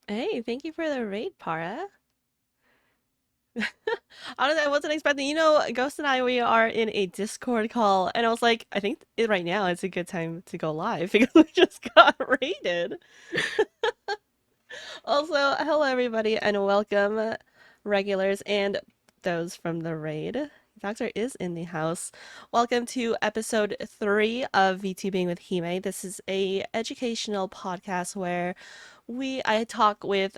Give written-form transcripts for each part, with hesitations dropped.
Hey, thank you for the raid, Para. Honestly, I wasn't expecting, Ghost and I, we are in a Discord call, and I was like, I think right now it's a good time to go live because we just got raided. Also, hello everybody, and welcome regulars and those from the raid. Doctor is in the house. Welcome to episode 3 of VTubing with Hime. This is a educational podcast where I talk with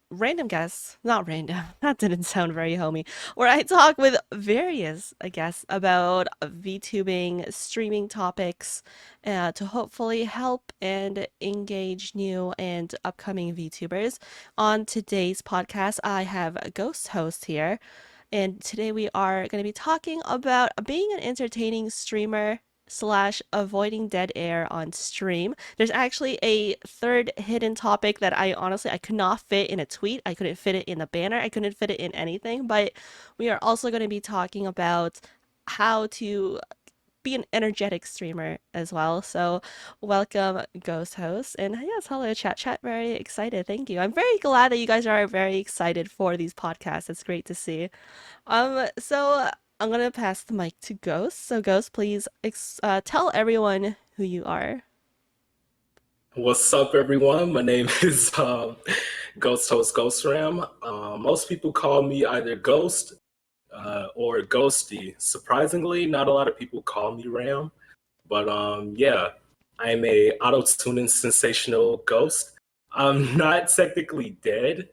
random guests, not random, that didn't sound very homey, where I talk with various guests about VTubing, streaming topics to hopefully help and engage new and upcoming VTubers. On today's podcast, I have a ghost host here. And today we are going to be talking about being an entertaining streamer slash avoiding dead air on stream. There's actually a third hidden topic that I could not fit in a tweet. I couldn't fit it in a banner. I couldn't fit it in anything. But we are also going to be talking about how to be an energetic streamer as well. So welcome, Ghost Host. And yes, hello, chat. Chat, very excited. Thank you. I'm very glad that you guys are very excited for these podcasts. It's great to see. So I'm gonna pass the mic to Ghost. So Ghost, please tell everyone who you are. What's up, everyone? My name is ghosthostghostramm. Most people call me either Ghost or Ghosty. Surprisingly, not a lot of people call me Ram, but yeah, I'm a auto-tuning sensational ghost. I'm not technically dead.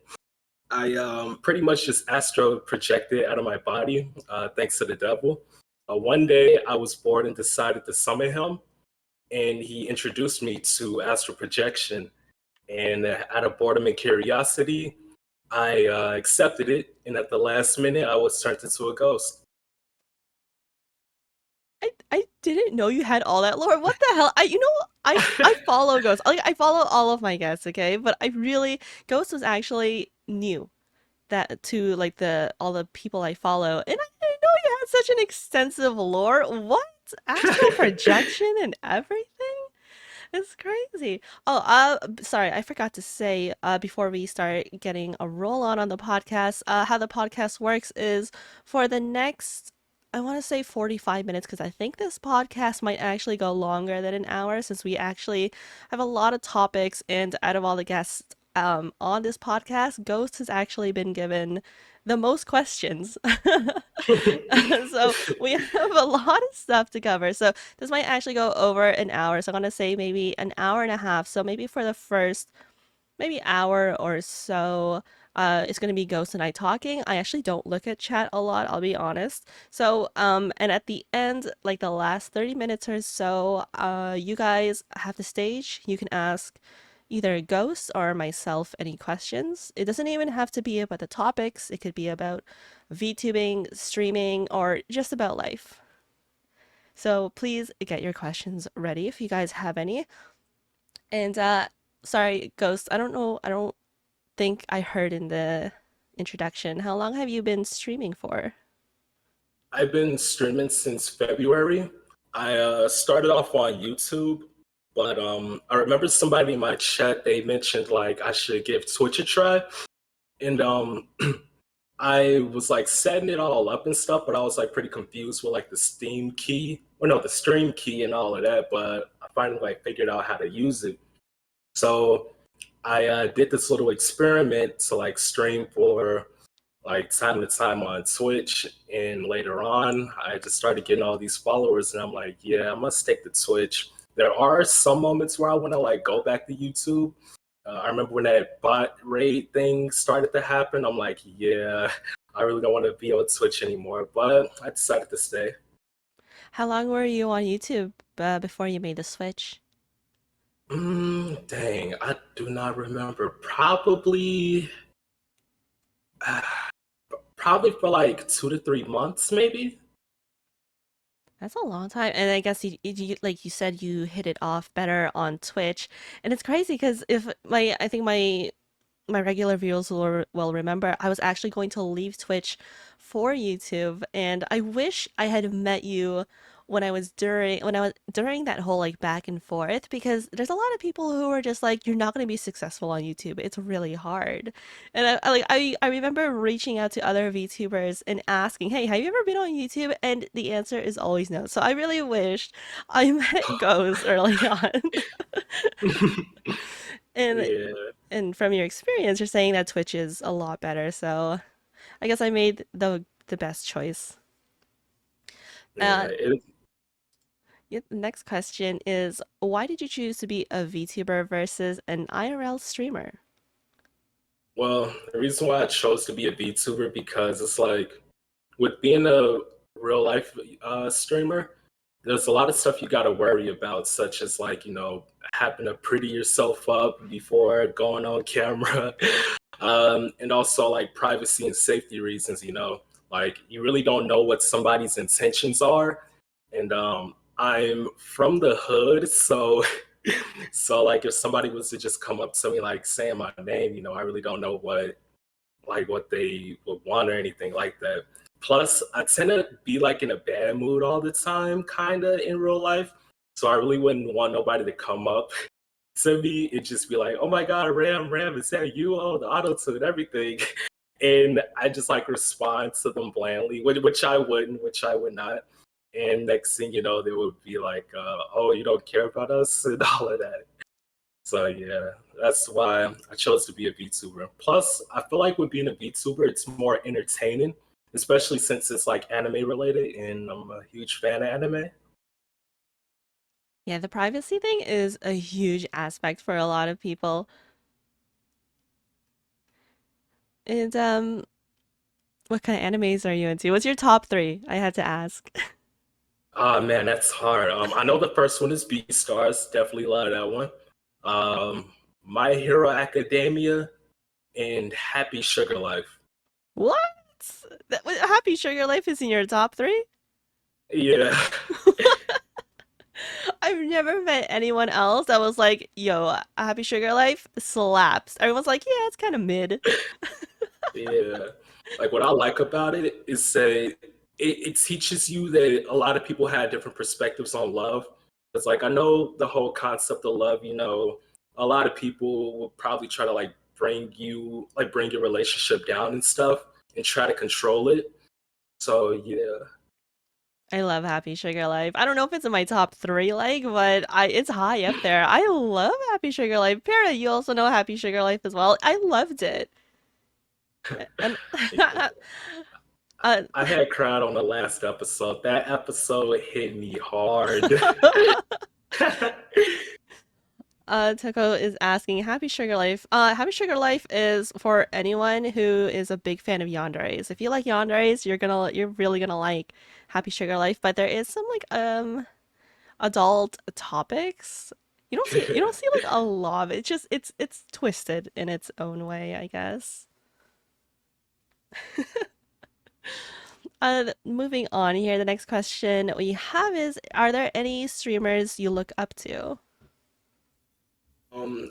I pretty much just astro projected out of my body, thanks to the devil. One day, I was bored and decided to summon him, and he introduced me to astral projection. And out of boredom and curiosity, I accepted it. And at the last minute, I was turned into a ghost. I didn't know you had all that lore. What the hell? I follow Ghost. I follow all of my guests, okay? But I really Ghost was actually new that to like the all the people I follow, and I didn't know you had such an extensive lore. What? Astral projection and everything? It's crazy. Oh, sorry, I forgot to say, before we start getting a roll on the podcast, how the podcast works is for the next, I want to say 45 minutes, because I think this podcast might actually go longer than an hour since we actually have a lot of topics, and out of all the guests, on this podcast, Ghost has actually been given the most questions. So we have a lot of stuff to cover. So this might actually go over an hour. So I'm gonna say maybe an hour and a half. So maybe for the first maybe hour or so, it's gonna be Ghost and I talking. I actually don't look at chat a lot, I'll be honest. So and at the end, like the last 30 minutes or so, you guys have the stage. You can ask either Ghost or myself any questions. It doesn't even have to be about the topics. It could be about VTubing, streaming, or just about life. So please get your questions ready if you guys have any. And sorry, Ghost, I don't think I heard in the introduction. How long have you been streaming for? I've been streaming since February. I started off on YouTube, but I remember somebody in my chat, they mentioned like I should give Twitch a try. And I was like setting it all up and stuff, but I was like pretty confused with like the Steam key, or no, the stream key and all of that. But I finally like figured out how to use it. So I did this little experiment to like stream for like time to time on Twitch, and later on, I just started getting all these followers, and I'm like, yeah, I must stick to Twitch. There are some moments where I want to like go back to YouTube. I remember when that bot raid thing started to happen. I'm like, yeah, I really don't want to be on Twitch anymore, but I decided to stay. How long were you on YouTube before you made the switch? Dang, I do not remember. Probably for like 2 to 3 months, maybe. That's a long time. And I guess like you said, you hit it off better on Twitch. And it's crazy because I think my regular viewers will remember I was actually going to leave Twitch for YouTube, and I wish I had met you when I was during that whole like back and forth, because there's a lot of people who are just like, you're not going to be successful on YouTube. It's really hard. And I remember reaching out to other VTubers and asking, "Hey, have you ever been on YouTube?" And the answer is always no. So I really wished I met Ghost early on. And Yeah, from your experience, you're saying that Twitch is a lot better. So I guess I made the best choice. Uh, yeah. It, yeah, the next question is, why did you choose to be a VTuber versus an IRL streamer? well, the reason why I chose to be a VTuber because it's like with being a real life streamer, there's a lot of stuff you got to worry about, such as like having to pretty yourself up before going on camera, and also like privacy and safety reasons. Like you really don't know what somebody's intentions are, and I'm from the hood, so so like if somebody was to just come up to me like saying my name, I really don't know what they would want or anything like that. Plus, I tend to be like in a bad mood all the time, kind of in real life. So I really wouldn't want nobody to come up to me and just be like, "Oh my God, Ram, is that you? Oh, the auto tune, everything." And I just like respond to them blandly, which I would not. And next thing you know, they would be like, "Oh, you don't care about us," and all of that. So yeah, that's why I chose to be a VTuber. Plus, I feel like with being a VTuber, it's more entertaining, especially since it's like anime related, and I'm a huge fan of anime. Yeah, the privacy thing is a huge aspect for a lot of people. And what kind of animes are you into? What's your top three? I had to ask. Ah man, that's hard. I know the first one is Beastars, definitely love that one. My Hero Academia and Happy Sugar Life. What? Happy Sugar Life is in your top three? Yeah, I've never met anyone else that was like, yo, Happy Sugar Life slaps. Everyone's like, yeah, it's kind of mid. yeah. Like what I like about it is say it teaches you that a lot of people had different perspectives on love. It's like I know the whole concept of love, a lot of people will probably try to like bring your relationship down and stuff and try to control it. So yeah. I love Happy Sugar Life. I don't know if it's in my top three, like, but it's high up there. I love Happy Sugar Life. Para, you also know Happy Sugar Life as well. I loved it. And Yeah. uh, I had cried on the last episode. That episode hit me hard. Toko is asking Happy Sugar Life. Happy Sugar Life is for anyone who is a big fan of yanderes. If you like yanderes, you're really gonna like Happy Sugar Life. But there is some like adult topics. You don't see like a lot of it. It's just it's twisted in its own way, I guess. Moving on here, the next question we have is, are there any streamers you look up to?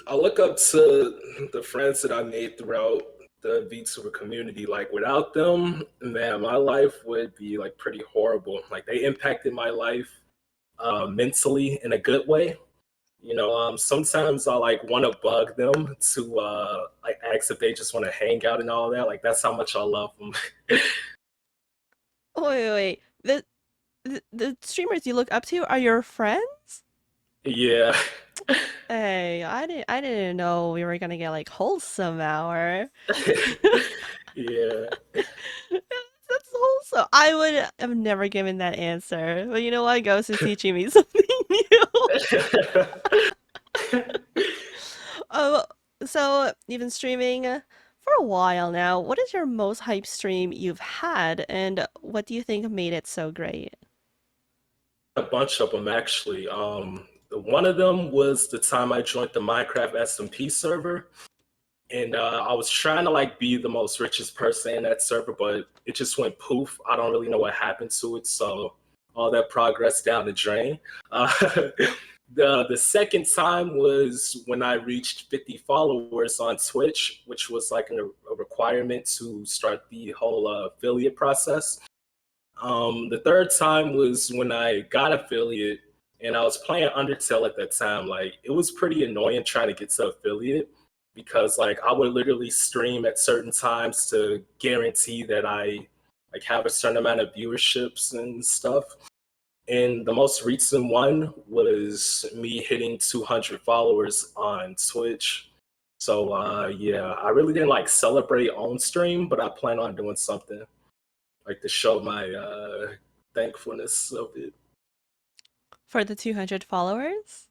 I look up to the friends that I made throughout the VTuber community. Like without them, man, my life would be like pretty horrible. Like they impacted my life mentally in a good way. Sometimes I like want to bug them to like ask if they just want to hang out and all that. Like that's how much I love them. Oh, wait. The streamers you look up to are your friends? Yeah. Hey, I didn't know we were gonna get like wholesome hour. Yeah. That's wholesome. I would have never given that answer. But you know what? Ghost is teaching me something new. Oh, so you've been streaming for a while now. What is your most hype stream you've had, and what do you think made it so great? A bunch of them actually. One of them was the time I joined the Minecraft SMP server, and I was trying to like be the most richest person in that server, but it just went poof. I don't really know what happened to it, so all that progress down the drain. Uh, the second time was when I reached 50 followers on Twitch, which was like a requirement to start the whole affiliate process. The third time was when I got affiliate and I was playing Undertale at that time. Like it was pretty annoying trying to get to affiliate because like I would literally stream at certain times to guarantee that I like have a certain amount of viewerships and stuff. And the most recent one was me hitting 200 followers on Twitch. So yeah, I really didn't like celebrate on stream, but I plan on doing something like to show my thankfulness of it. For the 200 followers?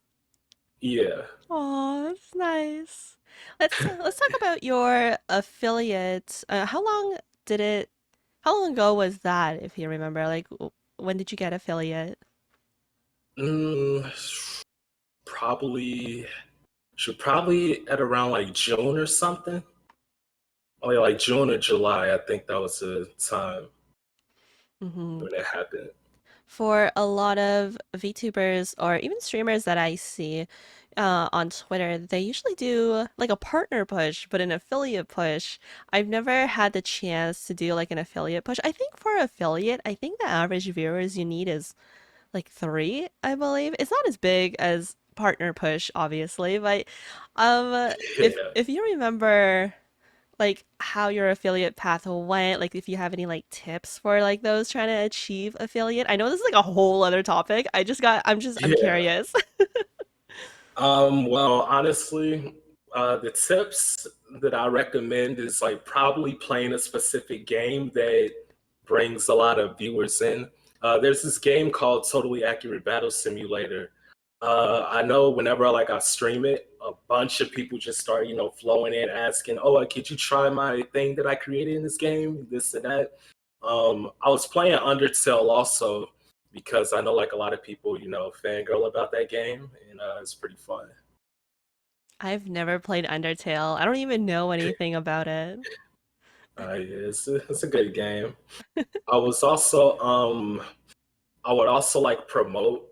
Yeah. Oh, that's nice. Let's talk about your affiliate. Did it, how long ago was that, if you remember? Like, when did you get affiliate? Mm, probably should probably at around like June or something. Oh yeah, like June or July. I think that was the time Hmm. when it happened. For a lot of VTubers or even streamers that I see on Twitter, they usually do like a partner push, but an affiliate push. I've never had the chance to do like an affiliate push. I think for affiliate, I think the average viewers you need is like three, I believe. It's not as big as partner push, obviously, but Yeah. if you remember like how your affiliate path went, like if you have any like tips for like those trying to achieve affiliate. I know this is like a whole other topic. I'm Yeah. curious. Well, honestly, the tips that I recommend is like probably playing a specific game that brings a lot of viewers in. There's this game called Totally Accurate Battle Simulator. I know whenever like I stream it, a bunch of people just start, flowing in asking, "Oh, could you try my thing that I created in this game? This and that." I was playing Undertale also because I know like a lot of people, fangirl about that game, and it's pretty fun. I've never played Undertale. I don't even know anything about it. Yeah, it's a good game. I was also I would also like promote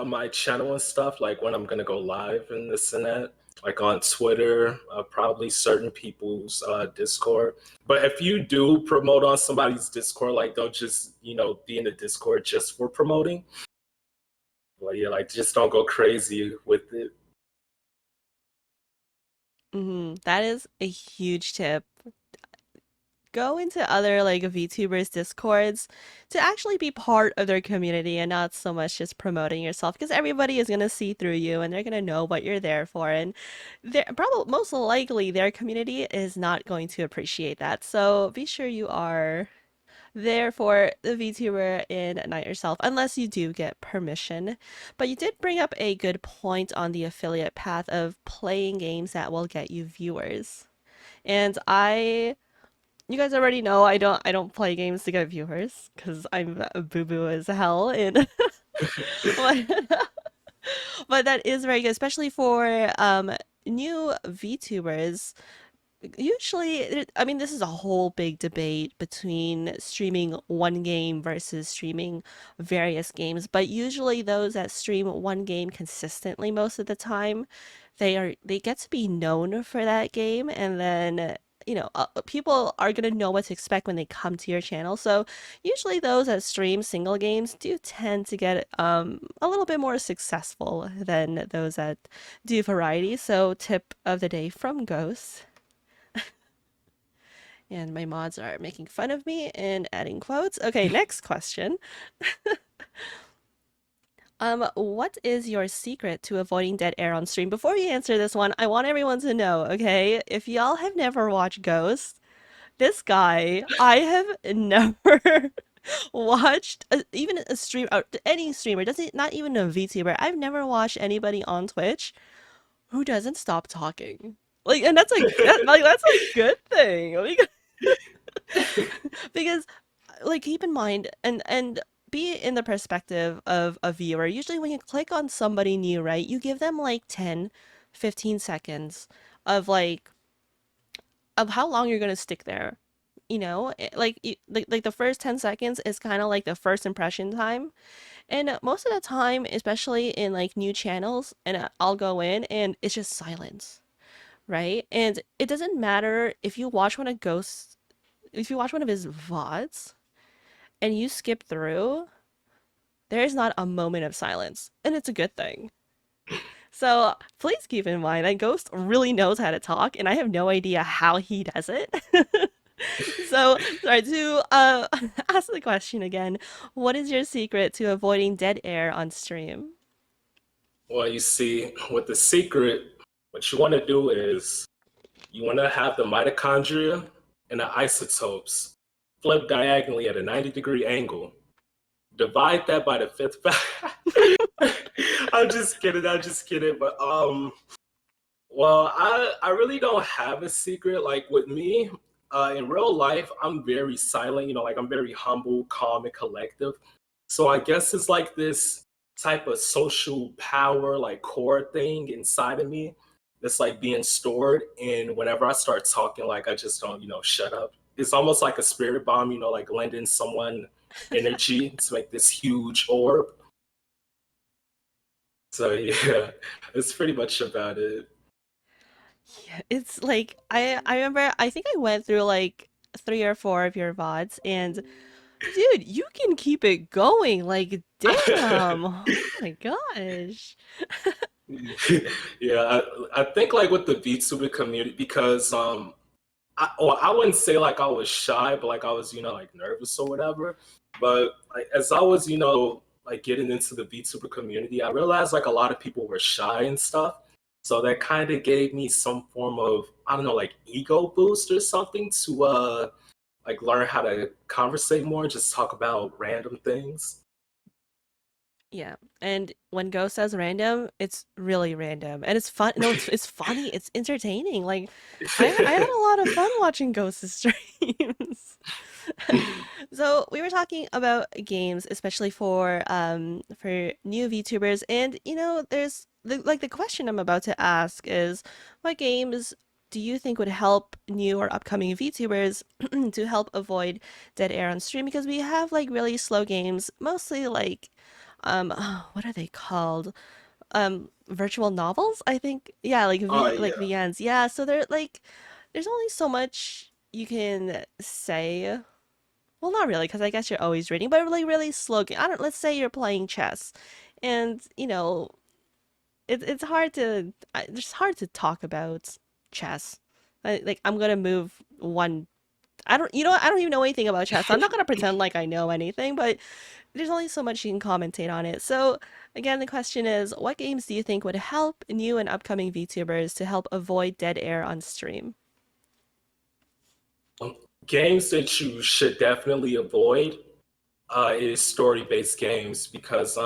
my channel and stuff, like when I'm gonna go live and this and that, like on Twitter, probably certain people's Discord. But if you do promote on somebody's Discord, like don't just be in the Discord just for promoting. Like yeah, like just don't go crazy with it. That is a huge tip. Go into other like VTubers Discords to actually be part of their community and not so much just promoting yourself because everybody is gonna see through you and they're gonna know what you're there for and they're probably most likely their community is not going to appreciate that. So be sure you are there for the VTuber and not yourself unless you do get permission. But you did bring up a good point on the affiliate path of playing games that will get you viewers. And you guys already know I don't play games to get viewers because I'm a boo boo as hell and but, but that is very good, especially for new VTubers. Usually, I mean, this is a whole big debate between streaming one game versus streaming various games, but usually those that stream one game consistently most of the time, they get to be known for that game, and then people are gonna know what to expect when they come to your channel. So usually those that stream single games do tend to get a little bit more successful than those that do variety. So tip of the day from Ghost. And my mods are making fun of me and adding quotes. Okay, next question. What is your secret to avoiding dead air on stream? Before you answer this one, I want everyone to know, okay? If y'all have never watched Ghost, this guy, I have never watched even a stream, any streamer, doesn't not even a VTuber. I've never watched anybody on Twitch who doesn't stop talking. Like, and that's a good thing. Like, because like keep in mind and be in the perspective of a viewer. Usually when you click on somebody new, right, you give them like 10, 15 seconds of of how long you're going to stick there. Like the first 10 seconds is kind of like the first impression time. And most of the time, especially in like new channels, and I'll go in and it's just silence, right? And it doesn't matter if you watch one of his VODs and you skip through, there is not a moment of silence, and it's a good thing. So please keep in mind that Ghost really knows how to talk, and I have no idea how he does it. So, sorry to ask the question again. What is your secret to avoiding dead air on stream? Well, you see, with the secret, what you want to do is you want to have the mitochondria and the isotopes flip diagonally at a 90-degree angle. Divide that by the fifth factor. I'm just kidding. I'm just kidding. But well, I really don't have a secret. Like with me, in real life, I'm very silent. Like I'm very humble, calm, and collective. So I guess it's like this type of social power, like core thing inside of me that's like being stored. And whenever I start talking, like I just don't, shut up. It's almost like a spirit bomb, like lending someone energy to make this huge orb. So yeah, that's pretty much about it. Yeah, it's like I remember I think I went through like 3 or 4 of your VODs, and dude, you can keep it going. Like, damn. Oh my gosh. Yeah, I think like with the VTuber community because I wouldn't say like I was shy, but like I was like nervous or whatever. But like as I was like getting into the VTuber community, I realized like a lot of people were shy and stuff. So that kind of gave me some form of I don't know like ego boost or something to like learn how to conversate more and just talk about random things. Yeah. And when Ghost says random, it's really random. And it's fun. No, it's funny. It's entertaining. Like I had a lot of fun watching Ghost's streams. So we were talking about games, especially for new VTubers, and there's the question I'm about to ask is, what games do you think would help new or upcoming VTubers to help avoid dead air on stream? Because we have like really slow games, mostly like what are they called? Virtual novels, I think. Yeah, like Oh like yeah. VNs. Yeah, so they're like there's only so much you can say. Well, not really, because I guess you're always reading, but really, really slow game. I don't. Let's say you're playing chess, and it's hard to it's hard to talk about chess. Like I'm gonna move one. I don't. I don't even know anything about chess. So I'm not gonna pretend like I know anything, but there's only so much you can commentate on it. So again, the question is, what games do you think would help new and upcoming VTubers to help avoid dead air on stream? Um, Games that you should definitely avoid is story-based games because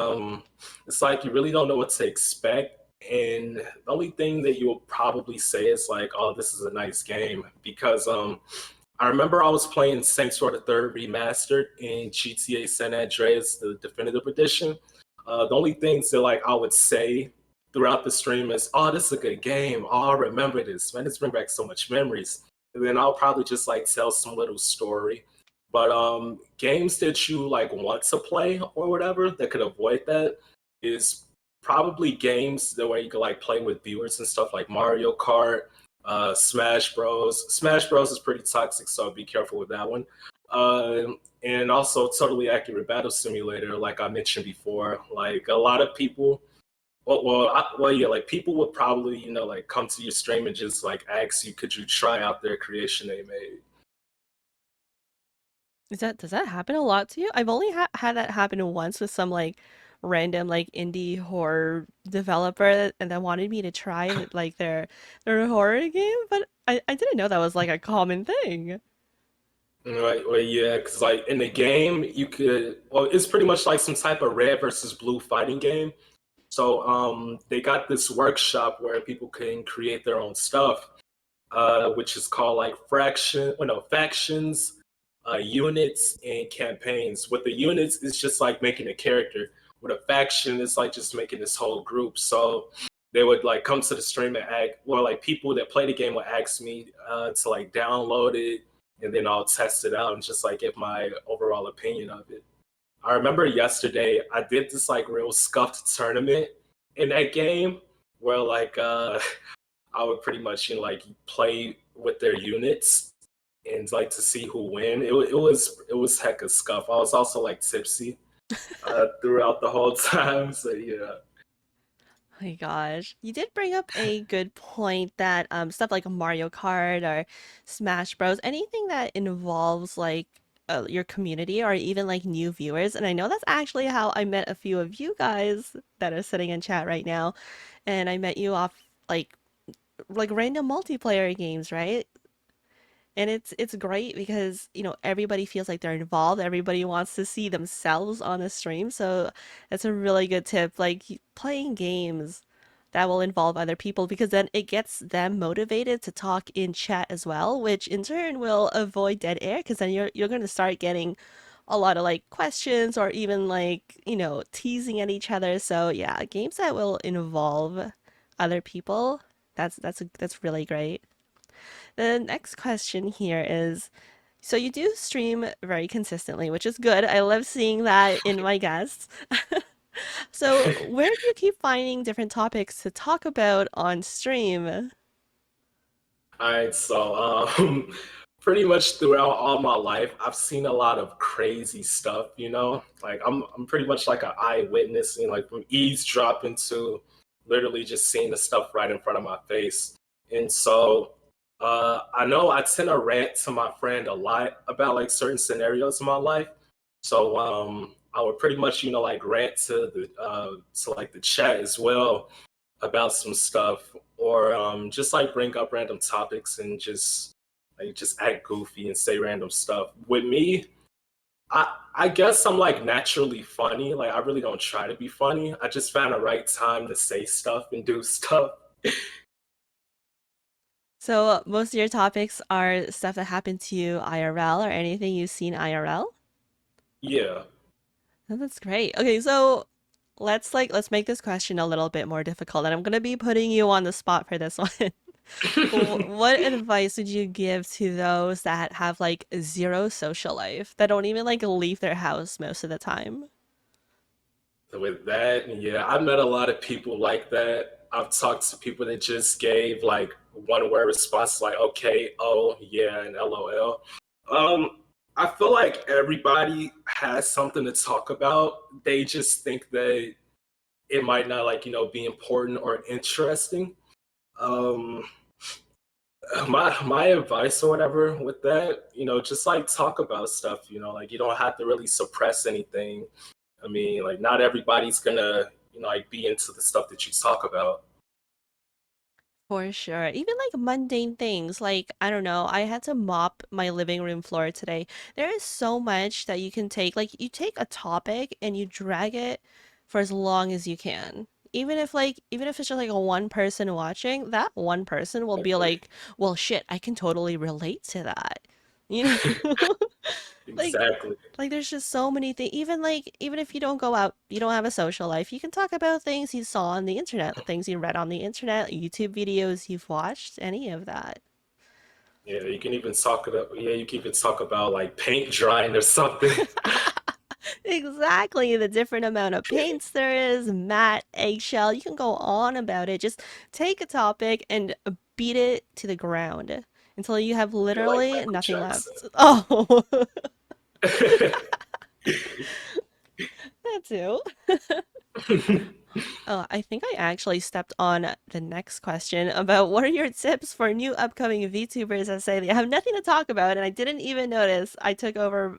it's like you really don't know what to expect, and the only thing that you'll probably say is like, "Oh, this is a nice game," because I remember I was playing Saints Row the Third Remastered in GTA San Andreas, the definitive edition. The only things that like I would say throughout the stream is, "Oh, this is a good game. Oh, I remember this. Man, it's bring back so much memories." And then I'll probably just like tell some little story. But games that you like want to play or whatever that could avoid that is probably games that where you could like play with viewers and stuff like Mario Kart, Smash Bros. Smash Bros is pretty toxic, so be careful with that one. And also Totally Accurate Battle Simulator, like I mentioned before. Like a lot of people, yeah, like people would probably like come to your stream and just like ask you, could you try out their creation they made? Does that happen a lot to you? I've only had that happen once with some like random like indie horror developer and that wanted me to try like their horror game, but I didn't know that was like a common thing. Right, well, yeah, because like in the game, you could, well, it's pretty much like some type of red versus blue fighting game. So they got this workshop where people can create their own stuff, which is called like factions, units, and campaigns. With the units, it's just like making a character. With a faction, it's like just making this whole group. So they would like come to the stream and act. Well, like people that play the game would ask me to like download it, and then I'll test it out and just like give my overall opinion of it. I remember yesterday I did this like real scuffed tournament in that game where like I would pretty much like play with their units and like to see who win. It was heck of scuff. I was also like tipsy throughout the whole time. So yeah. Oh my gosh. You did bring up a good point that stuff like Mario Kart or Smash Bros, anything that involves like your community or even like new viewers. And I know that's actually how I met a few of you guys that are sitting in chat right now. And I met you off like random multiplayer games, right? And it's great because, everybody feels like they're involved. Everybody wants to see themselves on the stream. So that's a really good tip. Like playing games that will involve other people because then it gets them motivated to talk in chat as well, which in turn will avoid dead air because then you're going to start getting a lot of like questions or even like, teasing at each other. So yeah, games that will involve other people, that's really great. The next question here is, so you do stream very consistently, which is good. I love seeing that in my guests. So where do you keep finding different topics to talk about on stream? All right, so pretty much throughout all my life, I've seen a lot of crazy stuff. Like I'm pretty much like an eyewitness, like from eavesdropping to literally just seeing the stuff right in front of my face. And so I know I tend to rant to my friend a lot about like certain scenarios in my life. So I would pretty much, like rant to like the chat as well about some stuff, or just like bring up random topics and just act goofy and say random stuff. With me, I guess I'm like naturally funny. Like I really don't try to be funny. I just found the right time to say stuff and do stuff. So most of your topics are stuff that happened to you IRL or anything you've seen IRL? Yeah. Oh, that's great. Okay, so let's make this question a little bit more difficult, and I'm gonna be putting you on the spot for this one. What advice would you give to those that have like zero social life, that don't even like leave their house most of the time? With that, yeah, I met a lot of people like that. I've talked to people that just gave like one word response, like okay, oh, yeah, and LOL. I feel like everybody has something to talk about. They just think that it might not like, be important or interesting. Um, my advice or whatever with that, just like talk about stuff, like you don't have to really suppress anything. I mean, like not everybody's gonna, like be into the stuff that you talk about. For sure. Even like mundane things, like I don't know, I had to mop my living room floor today. There is so much that you can take. Like you take a topic and you drag it for as long as you can. Even if it's just like a one person watching, that one person will be Exactly. like, "Well, shit, I can totally relate to that." You know? Like Exactly. like there's just so many things. Even if you don't go out, you don't have a social life, you can talk about things you saw on the internet, things you read on the internet, YouTube videos you've watched, any of that. Yeah, you can even talk about you can even talk about like paint drying or something. Exactly, the different amount of paints there is, matte, eggshell, you can go on about it. Just take a topic and beat it to the ground until you have You're like literally Michael nothing Jackson. left. Oh, that too. Oh, I think I actually stepped on the next question about what are your tips for new upcoming VTubers that say they have nothing to talk about, and I didn't even notice I took over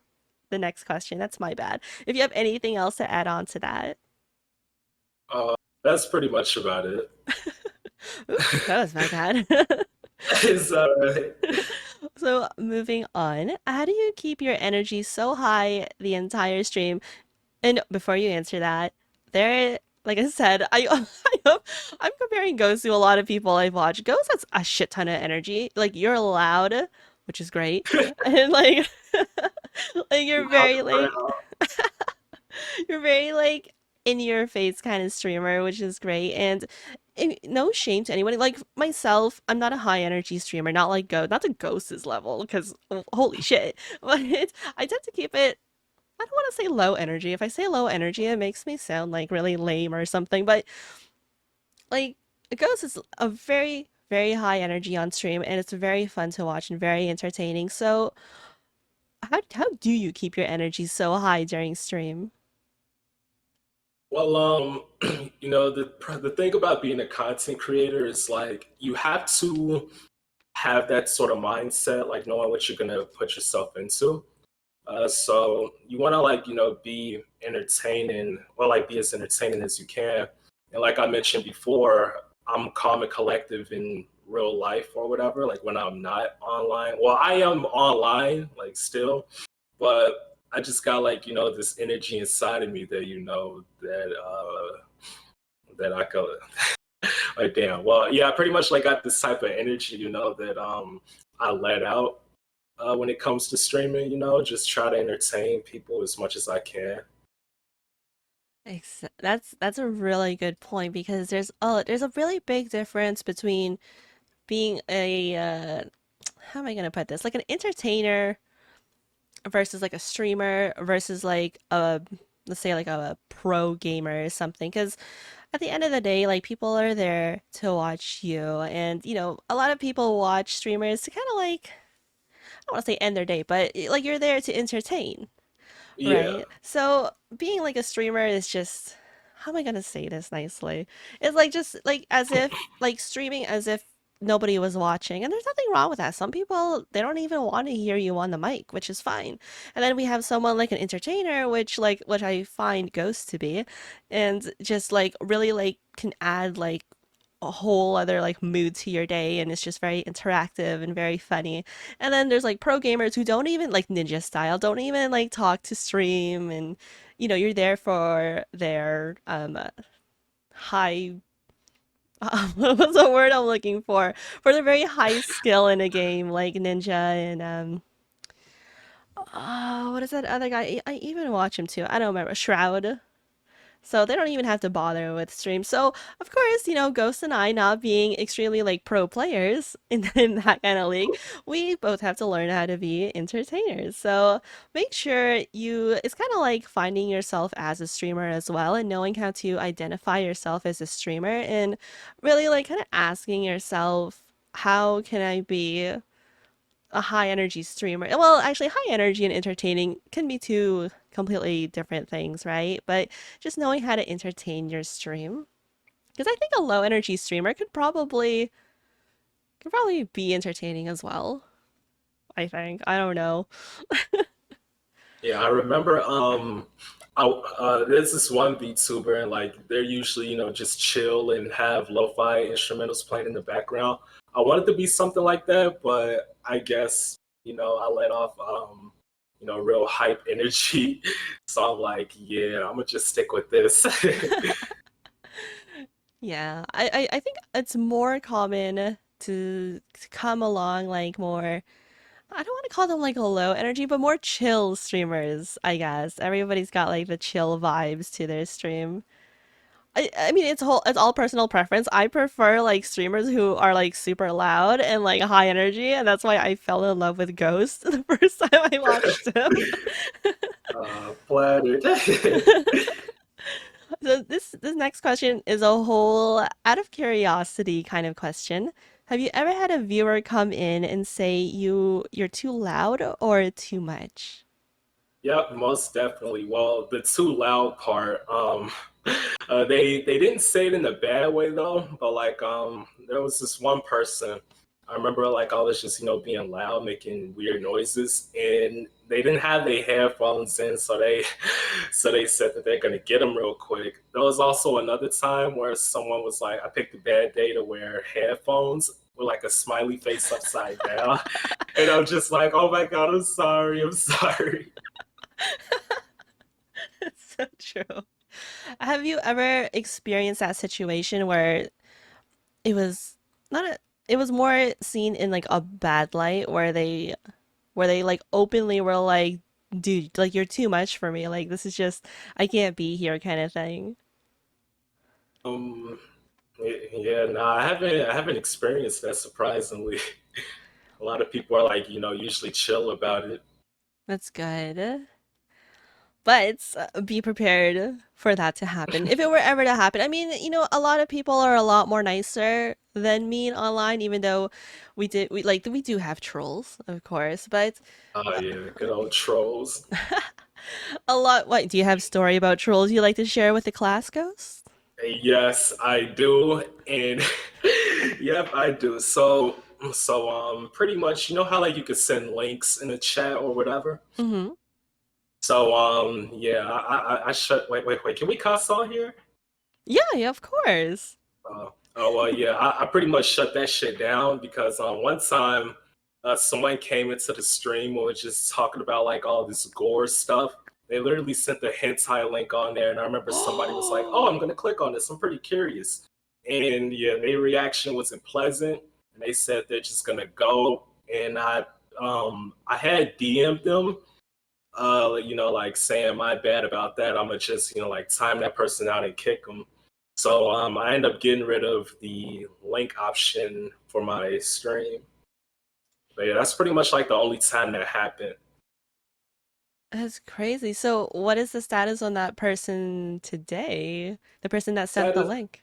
the next question. That's my bad. If you have anything else to add on to that. uh, that's pretty much about it. Oops, that was my bad. It's So, moving on, how do you keep your energy so high the entire stream? And before you answer that, like I said, I'm comparing Ghost to a lot of people I've watched. Ghost has a shit ton of energy. Like you're loud, which is great, and like, like loud and proud. you're very like in your face kind of streamer, which is great. And no shame to anyone. Like myself, I'm not a high energy streamer, not like not to Ghost's level, because holy shit. But I tend to keep it. I don't want to say low energy. If I say low energy, it makes me sound like really lame or something. But like, Ghost is a very, very high energy on stream, and it's very fun to watch and very entertaining. So, how do you keep your energy so high during stream? Well, the thing about being a content creator is like you have to have that sort of mindset, like knowing what you're gonna put yourself into. So you want to like be entertaining, or like be as entertaining as you can. And like I mentioned before, I'm calm and collective in real life or whatever. Like when I'm not online, well, I am online like still, but I just got like this energy inside of me that that I could like damn. Well, yeah, I pretty much like got this type of energy, that I let out when it comes to streaming, just try to entertain people as much as I can. That's a really good point because there's a really big difference between being a how am I gonna put this? Like an entertainer versus like a streamer versus like a let's say like a pro gamer or something. Because at the end of the day, like people are there to watch you, and a lot of people watch streamers to kind of like I don't want to say end their day, but like you're there to entertain. Yeah, Right. So being like a streamer is just, how am I gonna say this nicely? It's like just like as if like streaming as if nobody was watching. And there's nothing wrong with that. Some people they don't even want to hear you on the mic, which is fine. And then we have someone like an entertainer, which I find Ghost to be, and just like really like can add like a whole other like mood to your day, and it's just very interactive and very funny. And then there's like pro gamers who don't even like ninja style, don't even like talk to stream, and you're there for their high what's the word I'm looking for the very high skill in a game like ninja and what is that other guy? I even watch him too. I don't remember. Shroud. So they don't even have to bother with streams. So of course, Ghost and I not being extremely like pro players in that kind of league, we both have to learn how to be entertainers. So make sure it's kind of like finding yourself as a streamer as well and knowing how to identify yourself as a streamer and really like kind of asking yourself, how can I be a high energy streamer? Well, actually, high energy and entertaining can be two completely different things, right? But just knowing how to entertain your stream. Because I think a low energy streamer could probably be entertaining as well. I think. I don't know. yeah. I remember. There's this one VTuber, and like they're usually just chill and have lo-fi instrumentals playing in the background. I wanted to be something like that, but I guess I let off real hype energy. So I'm like, yeah, I'm gonna just stick with this. Yeah, I think it's more common to come along like more. I don't want to call them like a low energy, but more chill streamers, I guess. Everybody's got like the chill vibes to their stream. I mean it's all personal preference. I prefer like streamers who are like super loud and like high energy, and that's why I fell in love with Ghost the first time I watched him. Flattered. So this next question is a whole out of curiosity kind of question. Have you ever had a viewer come in and say you're too loud or too much? Yep, most definitely. Well, the too loud part, they didn't say it in a bad way though, but like there was this one person. I remember like I was just being loud, making weird noises, and they didn't have their headphones in, so they so they said that they're gonna get them real quick. There was also another time where someone was like, I picked a bad day to wear headphones with like a smiley face upside down, and I'm just like, oh my god, I'm sorry, I'm sorry. It's so true. Have you ever experienced that situation where it was not a it was more seen in like a bad light where they like openly were like, dude, like you're too much for me, like this is just I can't be here kind of thing. Um, yeah, no, I haven't experienced that surprisingly. A lot of people are like, usually chill about it. That's good. But be prepared for that to happen. If it were ever to happen. I mean, a lot of people are a lot more nicer than me online, even though we do have trolls, of course, but Oh yeah, good old trolls. a lot. What do you have story about trolls you like to share with the class ghost? Yes, I do, and yep, I do. Pretty much, you know how like you could send links in a chat or whatever. Mm-hmm. Yeah, I shut. Wait. Can we cuss on here? Yeah, yeah, of course. Yeah, I pretty much shut that shit down because one time someone came into the stream and was just talking about like all this gore stuff. They literally sent the hentai link on there, and I remember somebody was like, "Oh, I'm gonna click on this. I'm pretty curious." And yeah, their reaction wasn't pleasant, and they said they're just gonna go. And I had DM'd them, like saying my bad about that. I'm gonna just like time that person out and kick them. I end up getting rid of the link option for my stream. But yeah, that's pretty much like the only time that happened. That's crazy. So, what is the status on that person today? The person that sent the Status. link?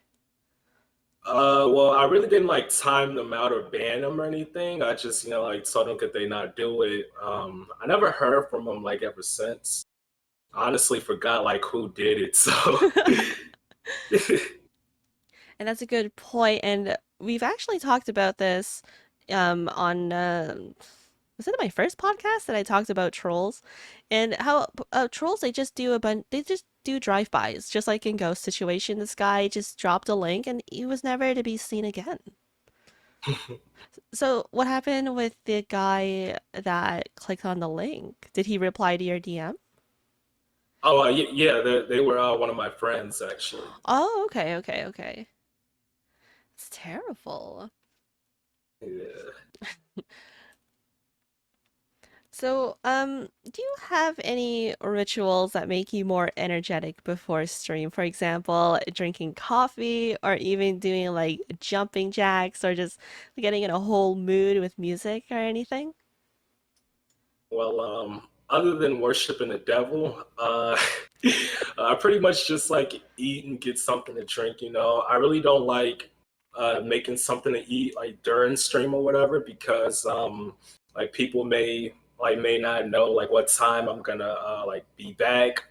Well, I really didn't like time them out or ban them or anything. I just, like told them could they not do it. I never heard from them like ever since. I honestly forgot like who did it. So And that's a good point. And we've actually talked about this on was it my first podcast that I talked about trolls and how trolls they just do drive-bys just like in Ghost situation. This guy just dropped a link and he was never to be seen again. So what happened with the guy that clicked on the link? Did he reply to your DM? yeah, they were one of my friends actually. Oh, okay, okay, okay. It's terrible. Yeah. So, do you have any rituals that make you more energetic before stream? For example, drinking coffee or even doing like jumping jacks or just getting in a whole mood with music or anything? Well, other than worshiping the devil, I pretty much just like eat and get something to drink. I really don't like making something to eat like during stream or whatever because like people may not know like what time I'm gonna like be back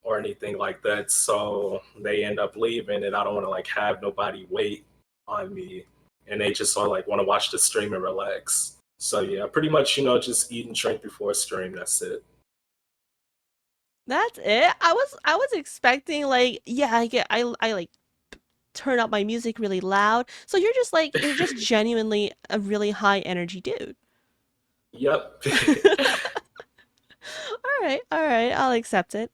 or anything like that, so they end up leaving, and I don't want to like have nobody wait on me, and they just all like want to watch the stream and relax. So yeah, pretty much just eat and drink before a stream. That's it. That's it. I was expecting like yeah, I like turn up my music really loud. So you're just genuinely a really high energy dude. Yep. All right, I'll accept it.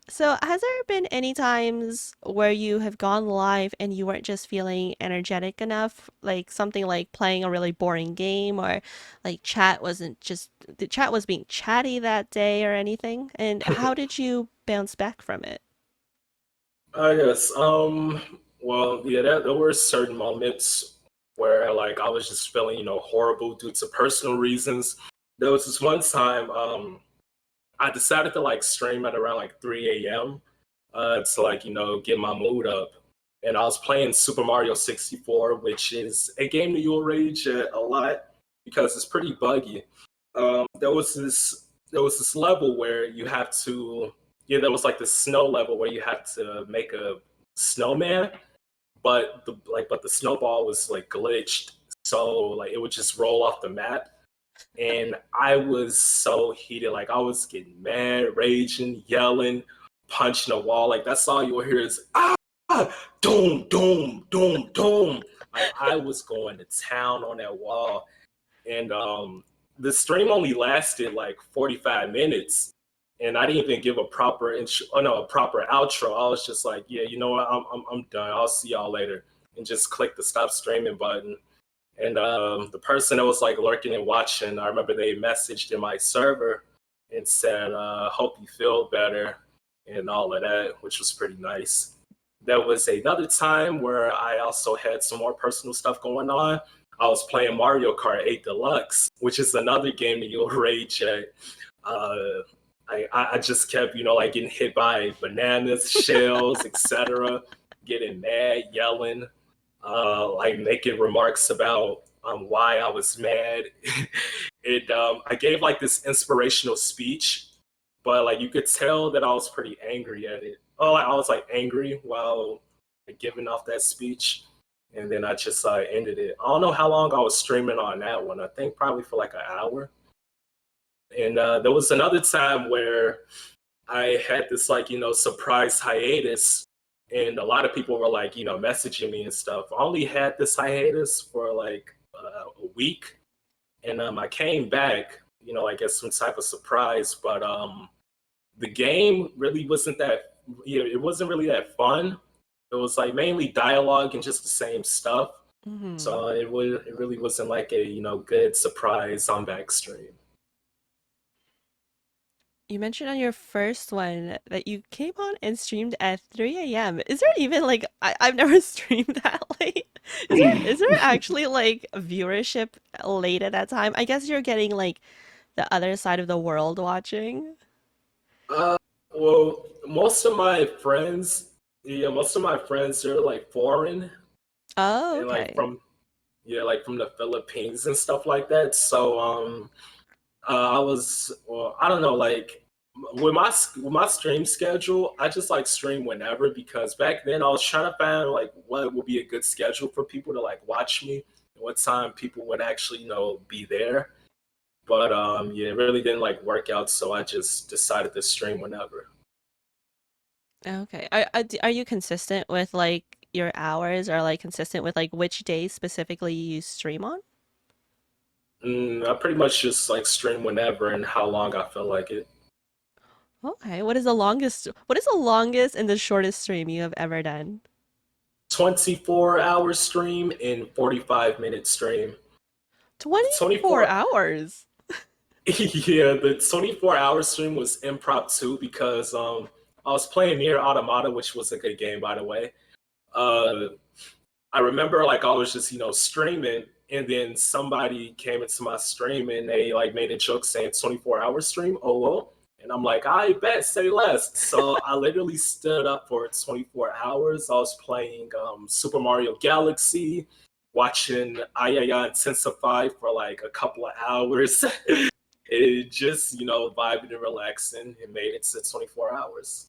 So, has there been any times where you have gone live and you weren't just feeling energetic enough, like something like playing a really boring game or like the chat was being chatty that day or anything? And how did you bounce back from it? Yes. Well, yeah, there were certain moments where like I was just feeling, horrible due to personal reasons. There was this one time, I decided to like stream at around like 3 a.m. To like, get my mood up. And I was playing Super Mario 64, which is a game that you'll rage at a lot because it's pretty buggy. There was this level where you have to, yeah, there was like the snow level where you had to make a snowman, but the snowball was like glitched, so like it would just roll off the map. And I was so heated, like I was getting mad, raging, yelling, punching a wall. Like that's all you'll hear is ah, doom, doom, doom, doom. Like I was going to town on that wall, and the stream only lasted like 45 minutes, and I didn't even give a proper a proper outro. I was just like, yeah, you know what, I'm done. I'll see y'all later, and just click the stop streaming button. And the person that was like lurking and watching, I remember they messaged in my server and said, "Hope you feel better," and all of that, which was pretty nice. There was another time where I also had some more personal stuff going on. I was playing Mario Kart 8 Deluxe, which is another game that you'll rage at. Uh, I just kept, like getting hit by bananas, shells, etc., getting mad, yelling, like making remarks about why I was mad. I gave like this inspirational speech, but like you could tell that I was pretty angry at it. Oh, like, I was like angry while like, giving off that speech, and then I just ended it. I don't know how long I was streaming on that one. I think probably for like an hour. And there was another time where I had this like surprise hiatus, and a lot of people were like messaging me and stuff. I only had this hiatus for like a week, and I came back, like as some type of surprise. But the game really wasn't that. It wasn't really that fun. It was like mainly dialogue and just the same stuff. Hmm. So it really wasn't like a good surprise on back stream. You mentioned on your first one that you came on and streamed at 3 a.m. Is there even like I've never streamed that late. Is there actually like viewership late at that time? I guess you're getting like the other side of the world watching. Uh, well, most of my friends are like foreign Oh, and like okay. from the Philippines and stuff like that. So I was well, I don't know, like with my stream schedule, I just like stream whenever because back then I was trying to find like what would be a good schedule for people to like watch me, what time people would actually be there. But yeah, it really didn't like work out, so I just decided to stream whenever. Okay. Are you consistent with like your hours or like consistent with like which days specifically you stream on? I pretty much just like stream whenever and how long I feel like it. Okay. What is the longest and the shortest stream you have ever done? 24-hour stream and 45-minute stream. The 24 24 hours. yeah, the 24-hour stream was impromptu because I was playing near Automata, which was a good game by the way. Uh I remember like I was just, streaming and then somebody came into my stream and they like made a joke saying 24-hour stream. Oh well. And I'm like, I bet, say less. So I literally stood up for 24 hours. I was playing Super Mario Galaxy, watching Ayaya Intensify for like a couple of hours. It just, vibing and relaxing and made it to 24 hours.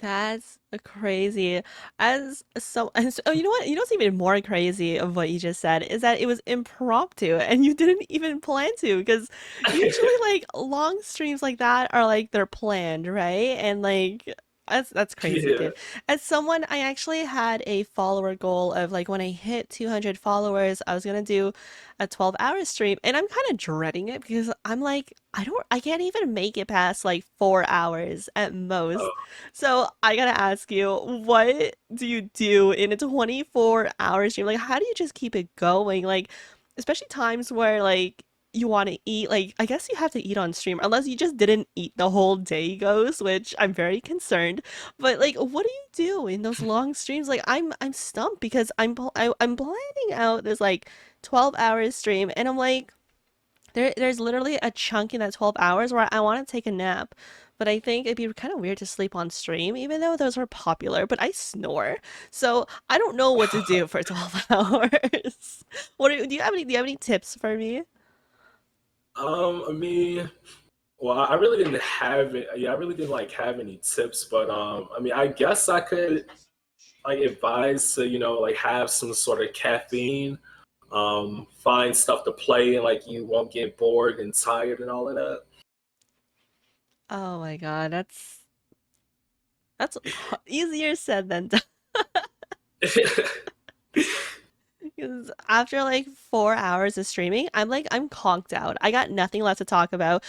That's crazy. Oh, you know what? You know what's even more crazy of what you just said is that it was impromptu and you didn't even plan to because usually like long streams like that are like they're planned, right? And like that's crazy, Yeah. dude. As someone, I actually had a follower goal of like when I hit 200 followers, I was gonna do a 12-hour stream, and I'm kind of dreading it because I'm like, I can't even make it past like 4 hours at most. So I gotta ask you, what do you do in a 24-hour stream? Like, how do you just keep it going? Like, especially times where like you want to eat. Like, I guess you have to eat on stream, unless you just didn't eat the whole day goes, which I'm very concerned. But like, what do you do in those long streams? Like, I'm stumped because I'm planning out this like 12-hour stream, and I'm like. There's literally a chunk in that 12 hours where I want to take a nap, but I think it'd be kind of weird to sleep on stream, even though those are popular, but I snore. So I don't know what to do for 12 hours. Do you have any tips for me? I mean, well, I really didn't have it. Yeah, I really didn't like have any tips, but I mean, I guess I could like advise to like have some sort of caffeine, find stuff to play, and like you won't get bored and tired and all of that. Oh my God, that's easier said than done. Because after like 4 hours of streaming, I'm conked out. I got nothing left to talk about.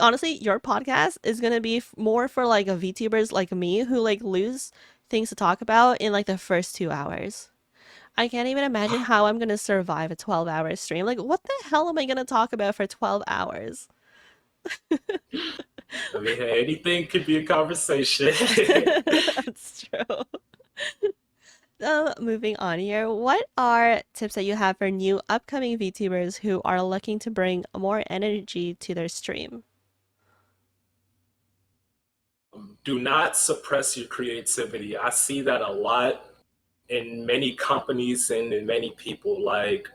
Honestly, your podcast is gonna be more for like a VTubers like me who like lose things to talk about in like the first 2 hours. I can't even imagine how I'm gonna survive a 12-hour stream. Like, what the hell am I gonna talk about for 12 hours? I mean, hey, anything could be a conversation. That's true. Moving on here, what are tips that you have for new upcoming VTubers who are looking to bring more energy to their stream? Do not suppress your creativity. I see that a lot in many companies and in many people. Like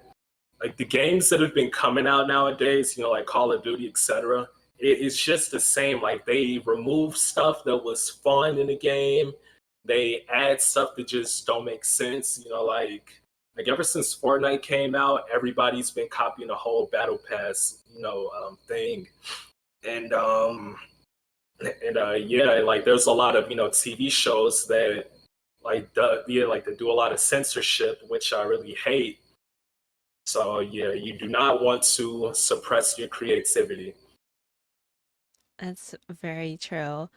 the games that have been coming out nowadays, like Call of Duty, etc. It's just the same. Like they remove stuff that was fun in the game. They add stuff that just don't make sense. Like ever since Fortnite came out, everybody's been copying the whole battle pass, thing. And yeah, like there's a lot of TV shows that like they do a lot of censorship, which I really hate. So yeah, you do not want to suppress your creativity. That's very true.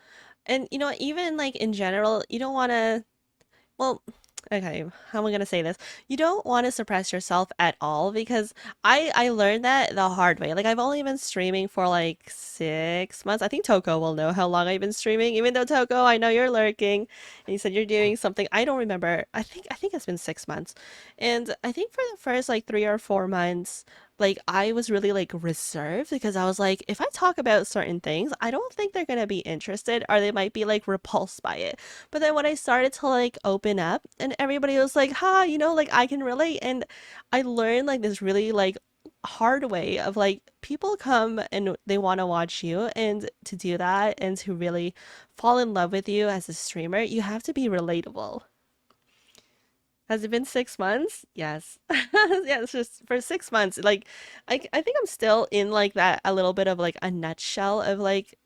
And even like in general, you don't want to, well, okay, how am I gonna say this? You don't want to suppress yourself at all because I learned that the hard way. Like I've only been streaming for like 6 months. I think Toko will know how long I've been streaming. Even though Toko, I know you're lurking, and you said you're doing something. I don't remember. I think it's been 6 months, and I think for the first like 3 or 4 months. Like I was really like reserved because I was like, if I talk about certain things, I don't think they're gonna be interested or they might be like repulsed by it. But then when I started to like open up and everybody was like, ha, like I can relate. And I learned like this really like hard way of like people come and they want to watch you. And to do that and to really fall in love with you as a streamer, you have to be relatable. Has it been 6 months? Yes. Yeah, it's just for 6 months. Like, I think I'm still in like that a little bit of like a nutshell of like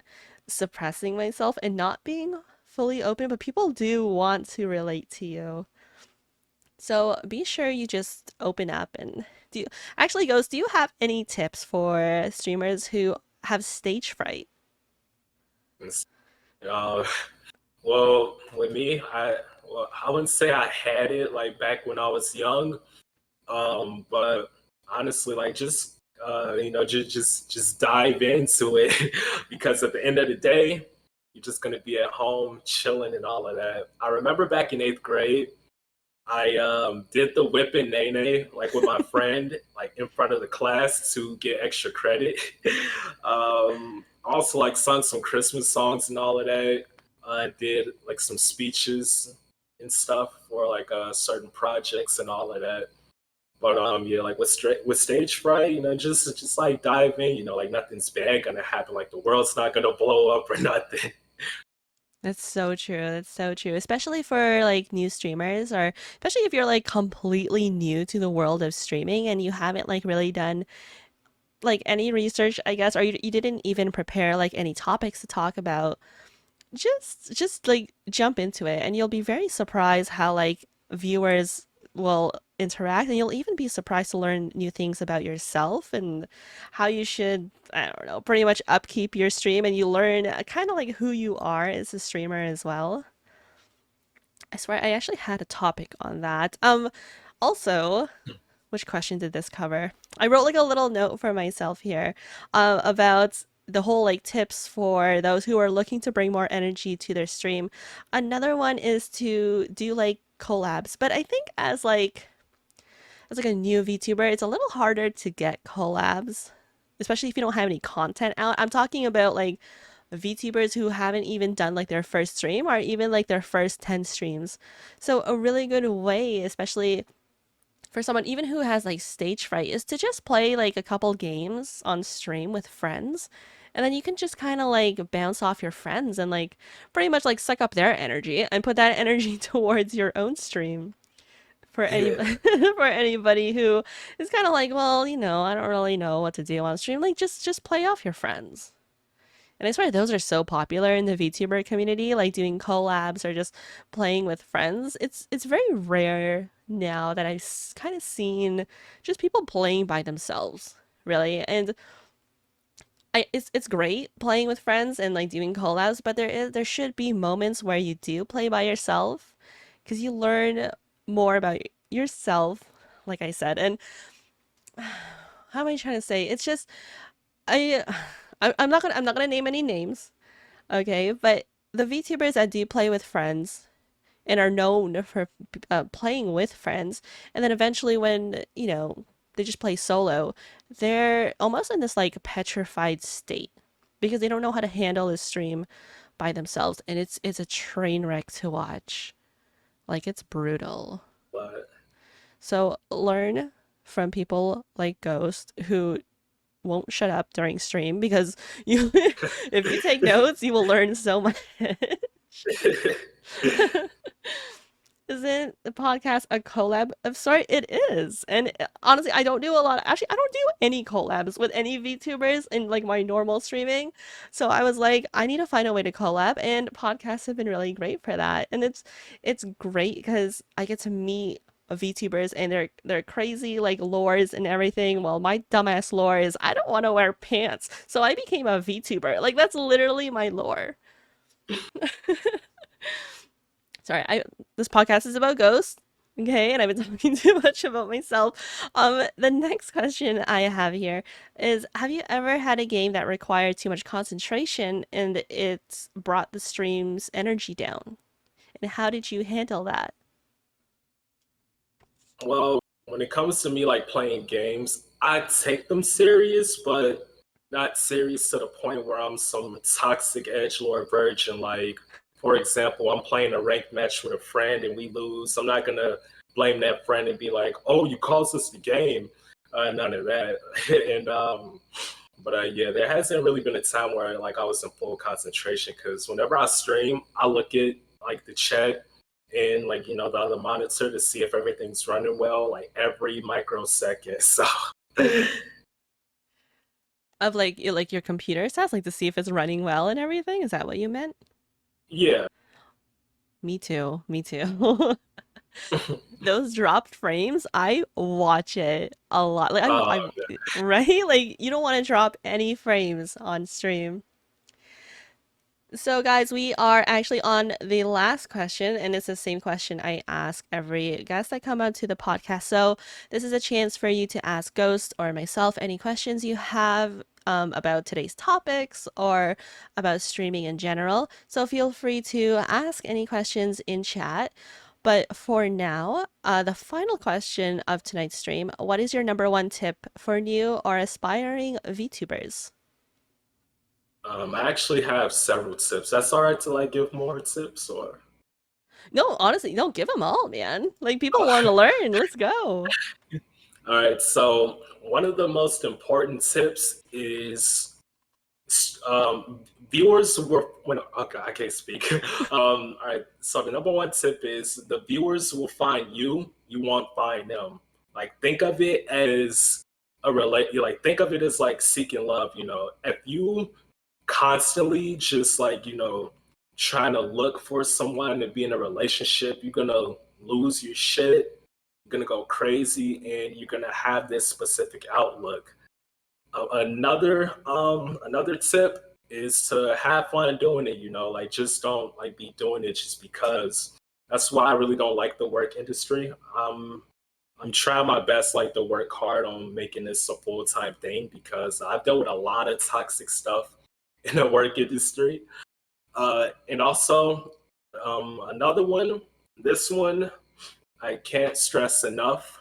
suppressing myself and not being fully open, but people do want to relate to you. So be sure you just open up and do you, actually Ghost, do you have any tips for streamers who have stage fright? Uh, well, with me, I wouldn't say I had it like back when I was young, but honestly, like just dive into it because at the end of the day, you're just gonna be at home chilling and all of that. I remember back in eighth grade, I did the whip and nay nay like with my friend, like in front of the class to get extra credit. Also, like sung some Christmas songs and all of that. I did like some speeches and stuff for like certain projects and all of that. But yeah, like with stage fright, just like dive in. Like nothing's bad gonna happen. Like the world's not gonna blow up or nothing. That's so true. That's so true. Especially for like new streamers or especially if you're like completely new to the world of streaming and you haven't like really done like any research, I guess, or you didn't even prepare like any topics to talk about. Just like jump into it and you'll be very surprised how like viewers will interact and you'll even be surprised to learn new things about yourself and how you should, I don't know, pretty much upkeep your stream and you learn kind of like who you are as a streamer as well. I swear I actually had a topic on that. Also, which question did this cover? I wrote like a little note for myself here about the whole like tips for those who are looking to bring more energy to their stream. Another one is to do like collabs, but I think as like a new VTuber, it's a little harder to get collabs, especially if you don't have any content out. I'm talking about like VTubers who haven't even done like their first stream or even like their first 10 streams. So a really good way, especially for someone even who has like stage fright is to just play like a couple games on stream with friends and then you can just kind of like bounce off your friends and like pretty much like suck up their energy and put that energy towards your own stream for any Yeah, for anybody who is kind of like, well, I don't really know what to do on stream, like just play off your friends. And I swear those are so popular in the VTuber community, like doing collabs or just playing with friends. It's very rare now that I've kind of seen just people playing by themselves, really. And it's great playing with friends and like doing collabs, but there should be moments where you do play by yourself because you learn more about yourself, like I said. And how am I trying to say? It's just I I'm not gonna name any names. Okay, but the VTubers that do play with friends and are known for playing with friends, and then eventually when, they just play solo, they're almost in this like petrified state because they don't know how to handle the stream by themselves, and it's a train wreck to watch. Like it's brutal. But So learn from people like Ghost who won't shut up during stream because you if you take notes, you will learn so much. Isn't the podcast a collab of sort? It is. And honestly, I don't do a lot. Actually, I don't do any collabs with any VTubers in like my normal streaming. So I was like, I need to find a way to collab, and podcasts have been really great for that. And it's great because I get to meet VTubers and they're crazy like lores and everything. Well, my dumbass lore is I don't want to wear pants. So I became a VTuber. Like that's literally my lore. Sorry, I this podcast is about ghosts. Okay, and I've been talking too much about myself. The next question I have here is: have you ever had a game that required too much concentration and it brought the stream's energy down? And how did you handle that? well, when it comes to me like playing games, I take them serious, but not serious to the point where I'm some toxic edgelord virgin. Like, for example, I'm playing a ranked match with a friend and we lose. I'm not gonna blame that friend and be like, "Oh, you caused us the game." None of that. and but yeah, there hasn't really been a time where like I was in full concentration because whenever I stream, I look at like the chat and like the other monitor to see if everything's running well, like every microsecond. So Of like your computer stats, like to see if it's running well and everything? Is that what you meant? yeah, Me too. Me too. Those dropped frames, I watch it a lot. Like uh, I right? Like you don't want to drop any frames on stream. So, guys, we are actually on the last question, and it's the same question I ask every guest that come out to the podcast. So, this is a chance for you to ask Ghost or myself any questions you have about today's topics or about streaming in general. So, feel free to ask any questions in chat. But for now, the final question of tonight's stream: what is your number one tip for new or aspiring VTubers? I actually have several tips. That's all right to like give more tips or. No, honestly, don't give them all, man. Like people want to learn. Let's go. All right, so one of the most important tips is um, viewers were when okay, I can't speak. All right, so the number one tip is the viewers will find you. You won't find them. Like think of it as a relate. Like think of it as like seeking love. If you constantly just like trying to look for someone to be in a relationship, you're gonna lose your shit. You're gonna go crazy, and you're gonna have this specific outlook. Another tip is to have fun doing it. Like just don't like be doing it just because. That's why I really don't like the work industry. I'm trying my best like to work hard on making this a full-time thing because I've dealt with a lot of toxic stuff in the work industry. And also another one, this one I can't stress enough.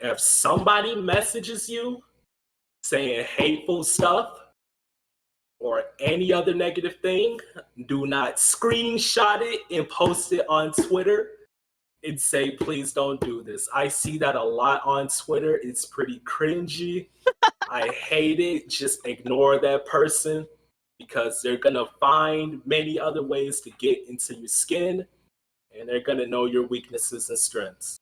If somebody messages you saying hateful stuff or any other negative thing, do not screenshot it and post it on Twitter and say, please don't do this. I see that a lot on Twitter. It's pretty cringy. I hate it. Just ignore that person because they're going to find many other ways to get into your skin and they're going to know your weaknesses and strengths.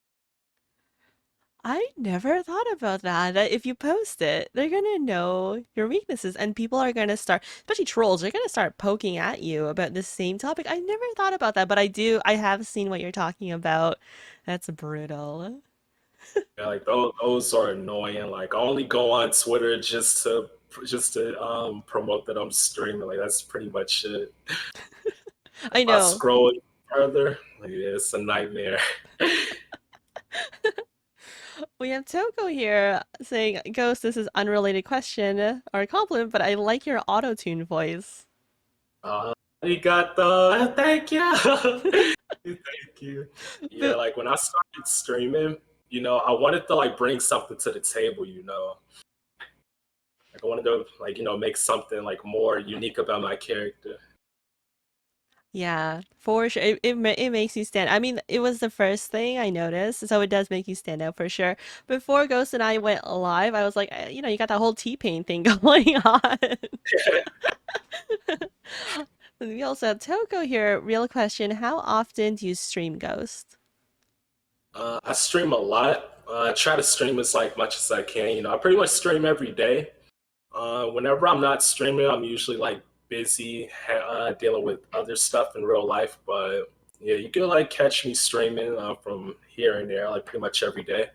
I never thought about that. That if you post it, they're gonna know your weaknesses, and people are gonna start, especially trolls, they're gonna start poking at you about the same topic. I never thought about that, but I do. I have seen what you're talking about. That's brutal. Yeah, like those are annoying. Like I only go on Twitter just to promote that I'm streaming. Like that's pretty much it. I If I know. scroll further, like, yeah, it's a nightmare. We have Toko here saying, "Ghost, this is unrelated question or compliment, but I like your auto-tune voice." Arigato. Thank you. Thank you. Yeah, But like when I started streaming, I wanted to like bring something to the table. Like I wanted to like make something like more unique about my character. Yeah, for sure. It makes you stand. I mean, it was the first thing I noticed, so it does make you stand out for sure. Before Ghost and I went live, I was like, you got that whole T-Pain thing going on. We also have Toko here. Real question: how often do you stream Ghost? I stream a lot. I try to stream as like much as I can. I pretty much stream every day. Whenever I'm not streaming, I'm usually like busy dealing with other stuff in real life. But yeah, you can like catch me streaming from here and there, like pretty much every day.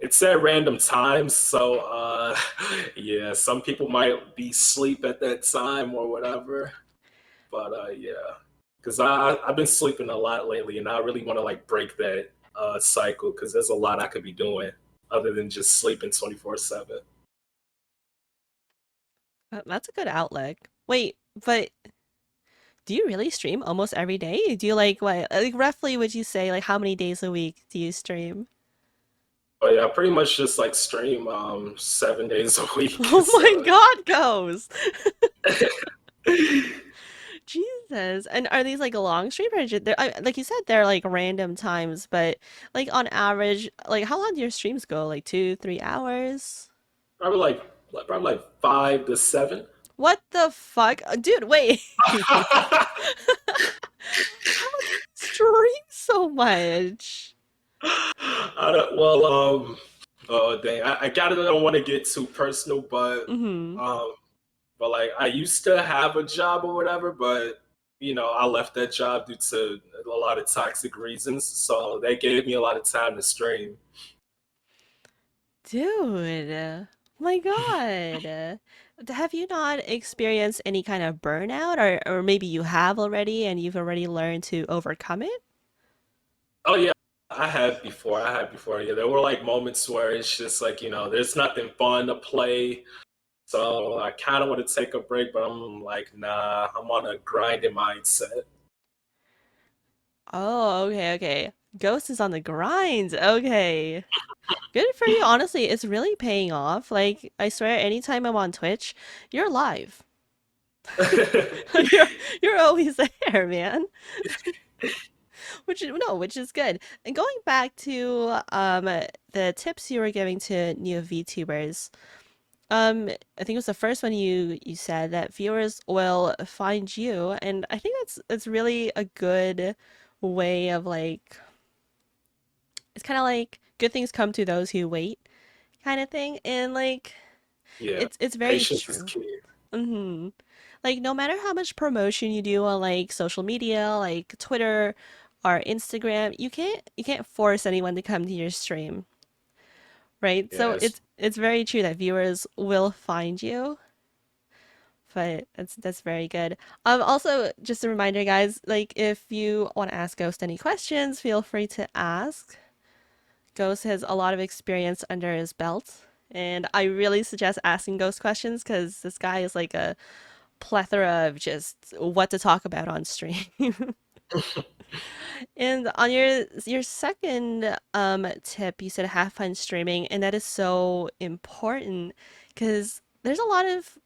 It's at random times, so yeah, some people might be asleep at that time or whatever. But yeah, because I've been sleeping a lot lately, and I really want to like break that cycle because there's a lot I could be doing other than just sleeping 24/7. That's a good outlet. Wait, but do you really stream almost every day? Do you like what, like roughly would you say like how many days a week do you stream? But yeah, I pretty much just like stream 7 days a week. Oh my So God, Ghost! Jesus. And are these like long stream or like you said, they're like random times, but like on average, like how long do your streams go? Like 2, 3 hours? probably like probably like 5 to 7. What the fuck? Dude, wait. How do you stream so much? I don't, well, oh dang, I gotta don't want to get too personal, Mm-hmm. um, but like I used to have a job or whatever, but I left that job due to a lot of toxic reasons. So they gave me a lot of time to stream. Dude, my God. Have you not experienced any kind of burnout or maybe you have already and you've already learned to overcome it? Oh yeah, I had before. I had before. Yeah, there were like moments where it's just like there's nothing fun to play. So I kind of want to take a break, but I'm like, nah, I'm on a grinding mindset. Oh, okay, okay. Ghost is on the grind. Okay. Good for you. Honestly, it's really paying off. Like, I swear, anytime I'm on Twitch, you're live. You're you're always there, man. Which is no, which is good. And going back to the tips you were giving to new VTubers, I think it was the first one you said that viewers will find you, and I think that's really a good way of like it's kind of like good things come to those who wait kind of thing, and like Yeah, it's very patience is true. key. Mm-hmm. Like no matter how much promotion you do on like social media, like Twitter or Instagram, you can't force anyone to come to your stream, right? So Yes. it's very true that viewers will find you, but that's very good. Also just a reminder, guys, like if you want to ask Ghost any questions, feel free to ask. Ghost has a lot of experience under his belt, and I really suggest asking Ghost questions because this guy is like a plethora of just what to talk about on stream. And on your second tip, you said have fun streaming, and that is so important because there's a lot of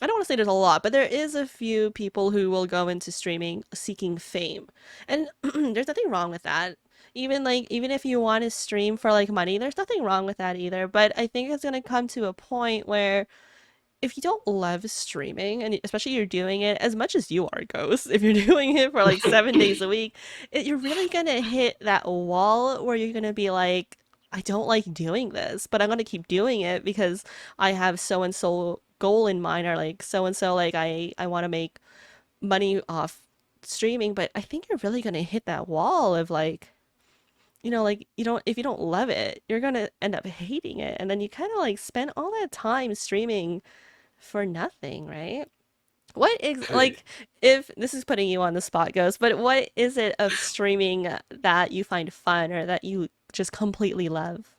I don't want to say there's a lot, but there is a few people who will go into streaming seeking fame. And there's nothing wrong with that. Even if you want to stream for like money, there's nothing wrong with that either. But I think it's going to come to a point where if you don't love streaming, and especially you're doing it as much as you are, Ghost, if you're doing it for like 7 days a week, you're really gonna hit that wall where you're gonna be like, I don't like doing this, but I'm gonna keep doing it because I have so and so goal in mind, or like so and so, like I want to make money off streaming. But I think you're really gonna hit that wall of like, like you don't if you don't love it, you're gonna end up hating it, and then you kind of like spend all that time streaming for nothing, right? Like if this is putting you on the spot, Ghost, but what is it of streaming that you find fun or that you just completely love?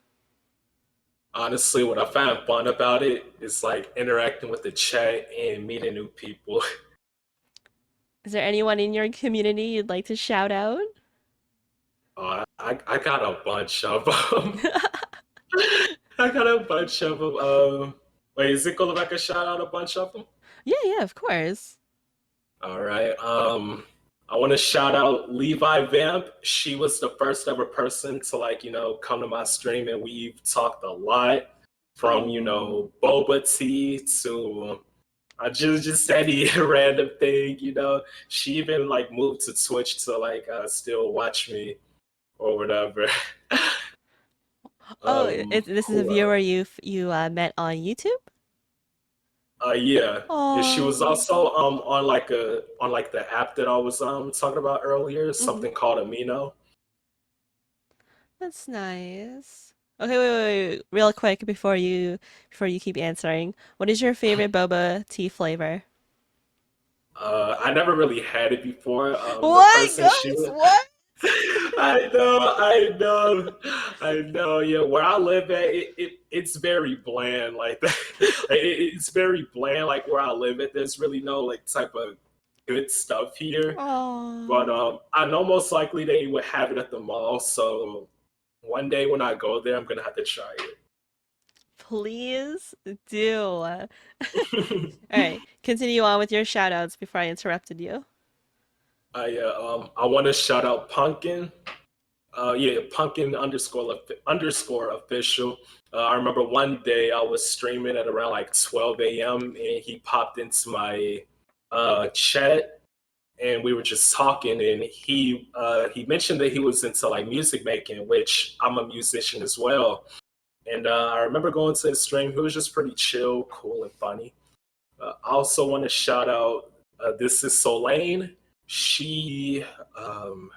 Honestly, what I find fun about it is like interacting with the chat and meeting new people. Is there anyone in your community you'd like to shout out? I got a bunch of them. I got a bunch of them. Wait, is it cool if I can shout out a bunch of them? Yeah, yeah, of course. All right. I want to shout out Levi Vamp. She was the first ever person to come to my stream, and we've talked a lot from Oh. boba tea to just any random thing. She even like moved to Twitch to still watch me or whatever. Oh, this is a Who viewer else? you met on YouTube? Yeah. Yeah, she was Oh. also on the app that I was talking about earlier, Hmm. something called Amino. That's nice. Okay, wait. Real quick before you keep answering. What is your favorite boba tea flavor? I never really had it before. The What, person she guys? was, What? I know. Yeah, where I live at, it's very bland. Like that, it's very bland. Like where I live at, there's really no like type of good stuff here. But Oh, I know most likely they would have it at the mall. So one day when I go there, I'm gonna have to try please do. All it. right, continue on with your shoutouts before I interrupted you. I want to shout out Pumpkin. Yeah, Pumpkin underscore official. I remember one day I was streaming at around like 12 a.m. and he popped into my chat and we were just talking and he mentioned that he was into like music making, which I'm a musician as well. And I remember going to his stream. He was just pretty chill, cool, and funny. I also want to shout out this is Solane. She um,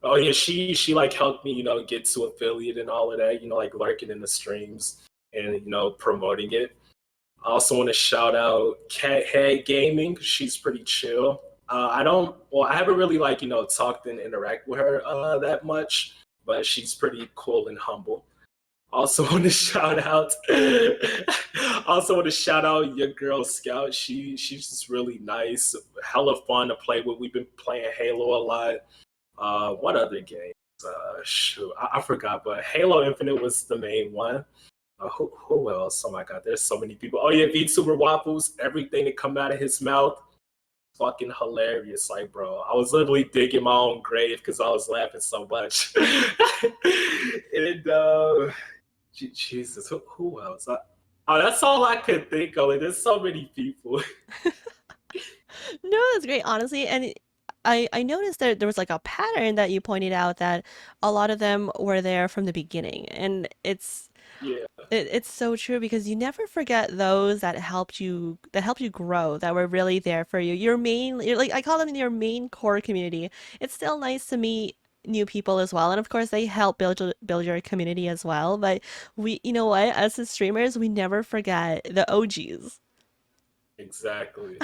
oh yeah, she like helped me, get to affiliate and all of that, like lurking in the streams and promoting it. I also want to shout out Cat Head Gaming. She's pretty chill. I haven't really like, talked and interact with her that much, but she's pretty cool and humble. Also want to shout out also want to shout out your girl Scout. She's just really nice, hella fun to play with. We've been playing Halo a lot. What other games? Shoot, I forgot, but Halo Infinite was the main one. Who else? Oh my god, there's so many people. Oh yeah, VTuber Waffles. Everything that come out of his mouth, fucking hilarious. Like, bro, I was literally digging my own grave because I was laughing so much. and Jesus, who else? That's all I could think of. Like, there's so many people. No, that's great, honestly. And I noticed that there was like a pattern that you pointed out that a lot of them were there from the beginning, and Yeah, it's so true because you never forget those that helped you grow, that were really there for you. You're like I call them your main core community. It's still nice to meet new people as well, and of course they help build your community as well. But you know what, as the streamers, we never forget the OGs. exactly.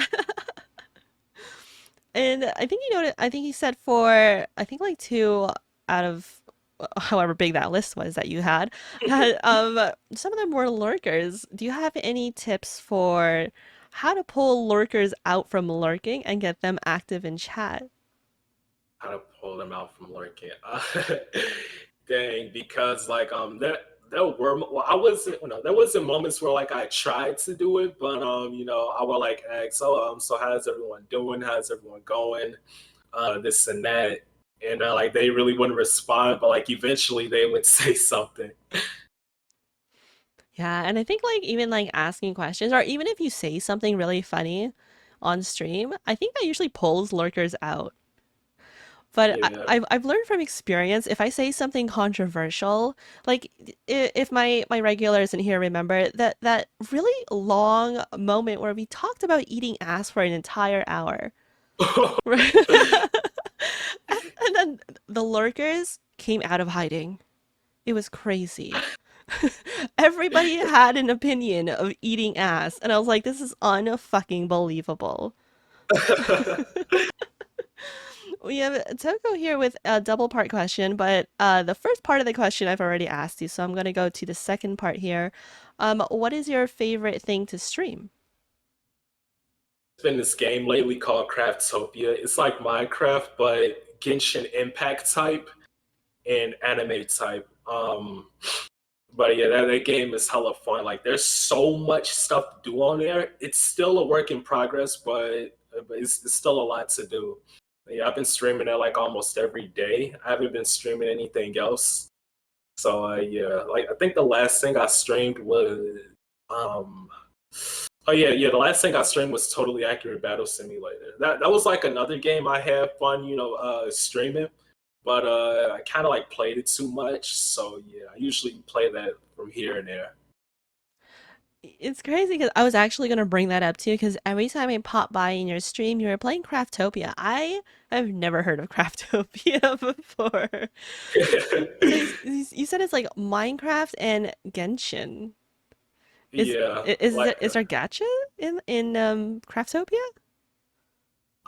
And I think I think you said for I think like two out of however big that list was that you had some of them were lurkers. Do you have any tips for how to pull lurkers out from lurking and get them active in chat? How to pull them out from lurking. Dang, because like there were well, I wasn't there wasn't moments where like I tried to do it, but I would like ask, so how's everyone doing? How's everyone going? This and that. And like they really wouldn't respond, but like eventually they would say something. Yeah, and I think like even like asking questions or even if you say something really funny on stream, I think that usually pulls lurkers out. But Yeah. I've learned from experience, if I say something controversial, like if my regulars in here remember that really long moment where we talked about eating ass for an entire hour. Right? And then the lurkers came out of hiding. It was crazy. Everybody had an opinion of eating ass, and I was like, this is unfucking believable. We have Toko here with a double part question, but the first part of the question I've already asked you, so I'm going to go to the second part here. What is your favorite thing to stream? Been this game lately called Craftopia. It's like Minecraft, but Genshin Impact type and anime type. But yeah, that game is hella fun. Like, there's so much stuff to do on there. It's still a work in progress, but but it's still a lot to do. Yeah, I've been streaming it like almost every day. I haven't been streaming anything else. So yeah, like I think the last thing I streamed was um oh yeah, the last thing I streamed was Totally Accurate Battle Simulator. That was like another game I had fun, streaming, but I kind of like played it too much. So yeah, I usually play that from here and there. It's crazy because I was actually gonna bring that up too. Because every time I pop by in your stream, you were playing Craftopia. I have never heard of Craftopia before. So you said it's like Minecraft and Genshin. Is Yeah, is there gacha in Craftopia?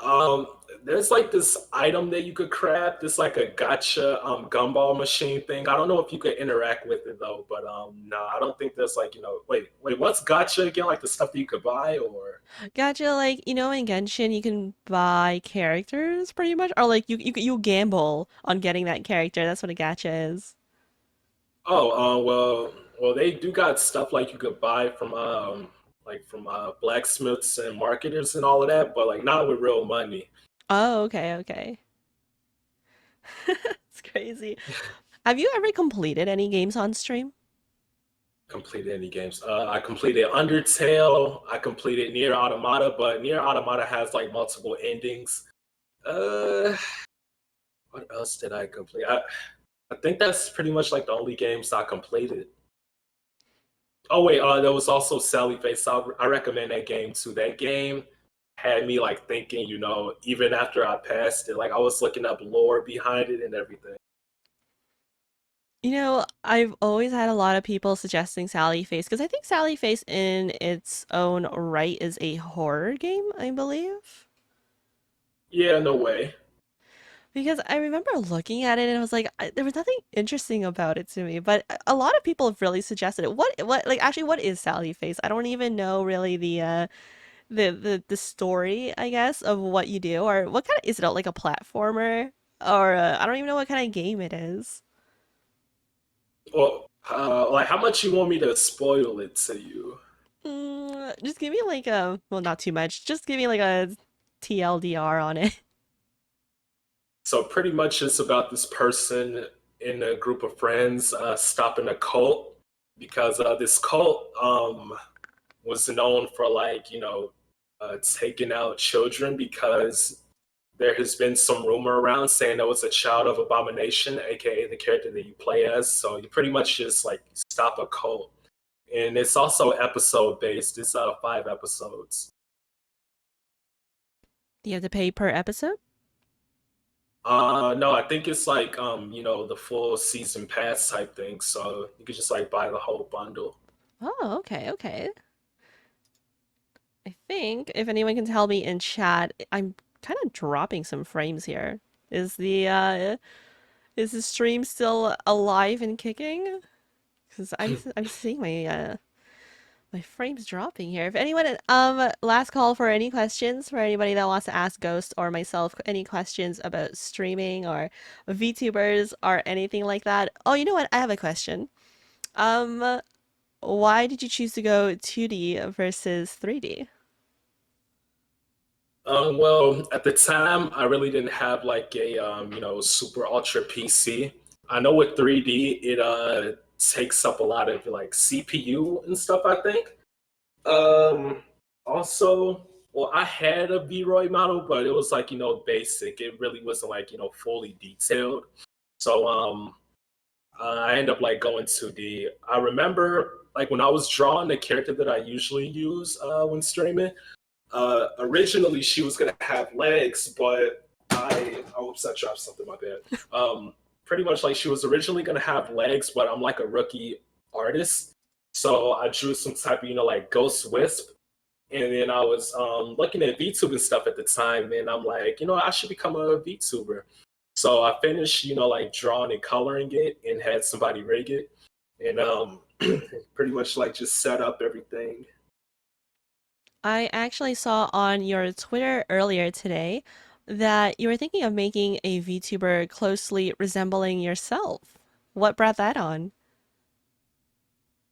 um, there's like this item that you could craft. It's like a gotcha gumball machine thing. I don't know if you could interact with it though, but no, I don't think there's like wait, what's gotcha again? Like the stuff that you could buy or Gacha, like in Genshin, you can buy characters pretty much, or like you gamble on getting that character. That's what a gacha is. well, they do got stuff like you could buy from blacksmiths and marketers and all of that, but like not with real money. Oh, okay, okay. It's crazy. Have you ever completed any games on stream? Completed any games? I completed Undertale. I completed Near Automata, but Near Automata has like multiple endings. Uh, what else did I complete? I think that's pretty much like the only games I completed. Oh wait, there was also Sally Face. I recommend that game too. That game had me like thinking, even after I passed it, like I was looking up lore behind it and everything. I've always had a lot of people suggesting Sally Face because I think Sally Face in its own right is a horror game, I believe. Yeah, no way. Because I remember looking at it and I was like, there was nothing interesting about it to me. But a lot of people have really suggested it. Like, actually, what is Sally Face? I don't even know really the story, I guess, of what you do or what kind of is it like a platformer or I don't even know what kind of game it is. Well, like how much you want me to spoil it to you? Just give me like well, not too much. Just give me like a TLDR on it. So pretty much it's about this person in a group of friends stopping a cult because this cult was known for taking out children because there has been some rumor around saying there was a child of abomination, aka the character that you play as. So you pretty much just like stop a cult, and it's also episode based. It's 5 episodes. Do you have to pay per episode? No, I think it's like the full season pass type thing. So you could just like buy the whole bundle. Oh, okay, okay. I think if anyone can tell me in chat, I'm kind of dropping some frames here. Is is the stream still alive and kicking? Because I'm seeing my frames dropping here. If anyone last call for any questions for anybody that wants to ask Ghost or myself any questions about streaming or VTubers or anything like that. Oh, you know what? I have a question. Um, why did you choose to go 2D versus 3D? Well, at the time, I really didn't have like a super ultra PC. I know with 3D, it takes up a lot of like CPU and stuff. I think. Um, Also, well, I had a V-Roy model, but it was like basic. It really wasn't like fully detailed. So I ended up like going 2D. I remember like when I was drawing the character that I usually use when streaming. Originally, she was gonna have legs, but oops, I dropped something. My bad. Pretty much like she was originally gonna have legs, but I'm like a rookie artist, so I drew some type of like ghost wisp, and then I was looking at VTubing stuff at the time, and I'm like, I should become a VTuber. So I finished, like drawing and coloring it, and had somebody rig it, and pretty much like just set up everything. I actually saw on your Twitter earlier today that you were thinking of making a VTuber closely resembling yourself. What brought that on?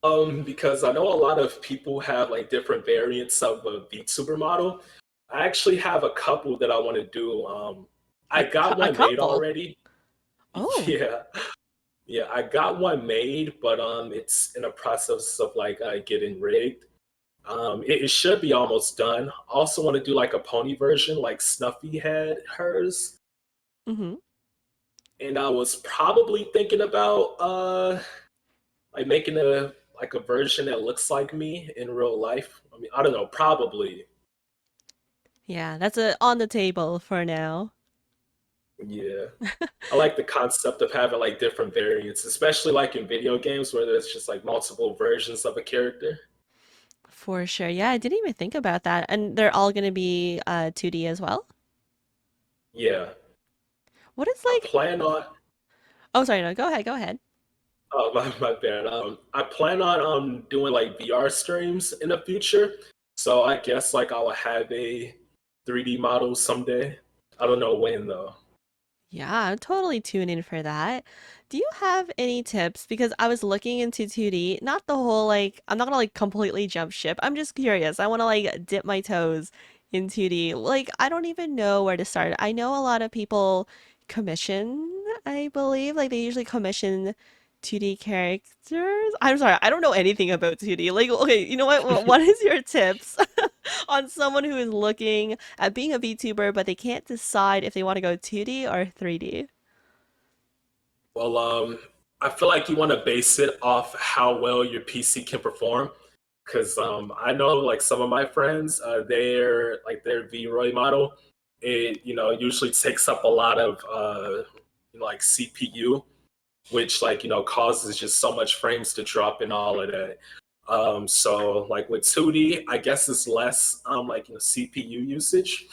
Because I know a lot of people have like different variants of a VTuber model. I actually have a couple that I want to do. I got A one made couple. already. Oh. Yeah, yeah, I got one made, but it's in a process of like getting rigged. It should be almost done. I also want to do like a pony version, like Snuffy had hers, Mm-hmm. and I was probably thinking about like making a version that looks like me in real life. I mean, I don't know, probably. Yeah, that's on the table for now. Yeah. I like the concept of having like different variants, especially like in video games where there's just like multiple versions of a character. For sure. Yeah, I didn't even think about that. And they're all gonna be 2D as well? Yeah. What is I like plan on Oh, sorry, no, go ahead, go ahead. oh my bad. I plan on doing like VR streams in the future. So I guess like I will have a 3D model someday. I don't know when though. Yeah, I'm totally tuned in for that. Do you have any tips? Because I was looking into 2D, not the whole like, I'm not gonna like completely jump ship. I'm just curious. I want to like dip my toes in 2D. Like, I don't even know where to start. I know a lot of people commission, I believe, like they usually commission 2D characters. I'm sorry, I don't know anything about 2D. Like, okay, you know what? What is your tips on someone who is looking at being a VTuber, but they can't decide if they want to go 2D or 3D. Well, I feel like you want to base it off how well your PC can perform. Because I know like some of my friends, their V-Roy model, it usually takes up a lot of like CPU, which like causes just so much frames to drop and all of that. So like with 2D, I guess it's less like CPU usage.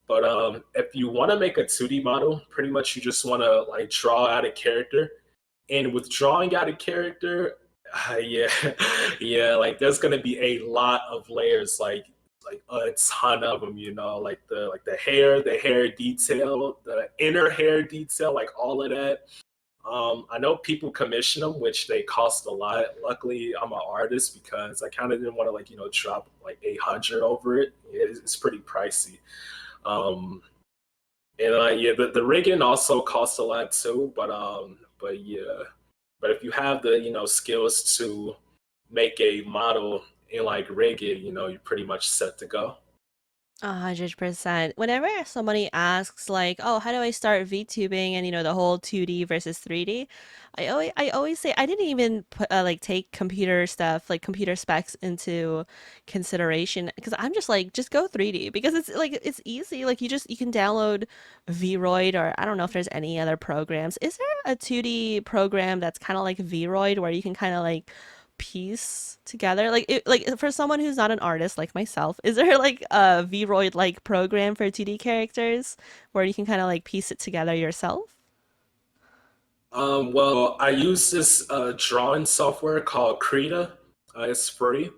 But if you want to make a 2D model, pretty much you just want to like draw out a character. And with drawing out a character, yeah, yeah, like there's gonna be a lot of layers, like a ton of them. The hair detail, the inner hair detail, like all of that. I know people commission them, which they cost a lot. Luckily, I'm an artist because I kind of didn't want to drop like 800 over it. It's pretty pricey. Um, and yeah, the rigging also costs a lot too. But yeah, but if you have the skills to make a model and like rig it, you're pretty much set to go. 100%. Whenever somebody asks like, "Oh, how do I start VTubing?" and the whole 2D versus 3D, I always say I didn't even put like take computer stuff, like computer specs into consideration because I'm just like just go 3D because it's like it's easy. Like you can download Vroid or I don't know if there's any other programs. Is there a 2D program that's kind of like Vroid where you can kind of like piece together like for someone who's not an artist like myself, is there like a vroid like program for 2D characters where you can kind of like piece it together yourself? Well, I use this drawing software called Krita. It's free.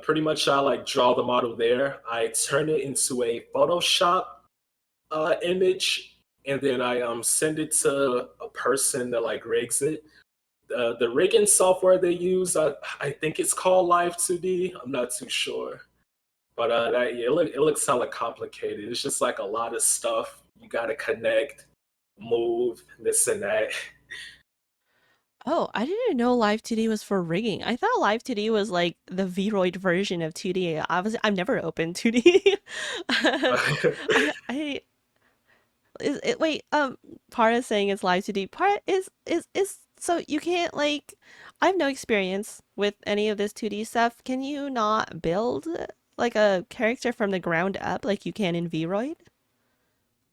Pretty much, I like draw the model there. I turn it into a Photoshop image, and then I send it to a person that like rigs it. The rigging software they use, I think it's called Live 2D. I'm not too sure, but yeah, it looks hella complicated. It's just like a lot of stuff you got to connect, move, this and that. Oh, I didn't know live 2D was for rigging. I thought live 2D was like the vroid version of 2D. I've never opened 2D. I is it wait, part is saying it's live 2D. Part is so you can't like I have no experience with any of this 2D stuff. Can you not build like a character from the ground up like you can in Vroid?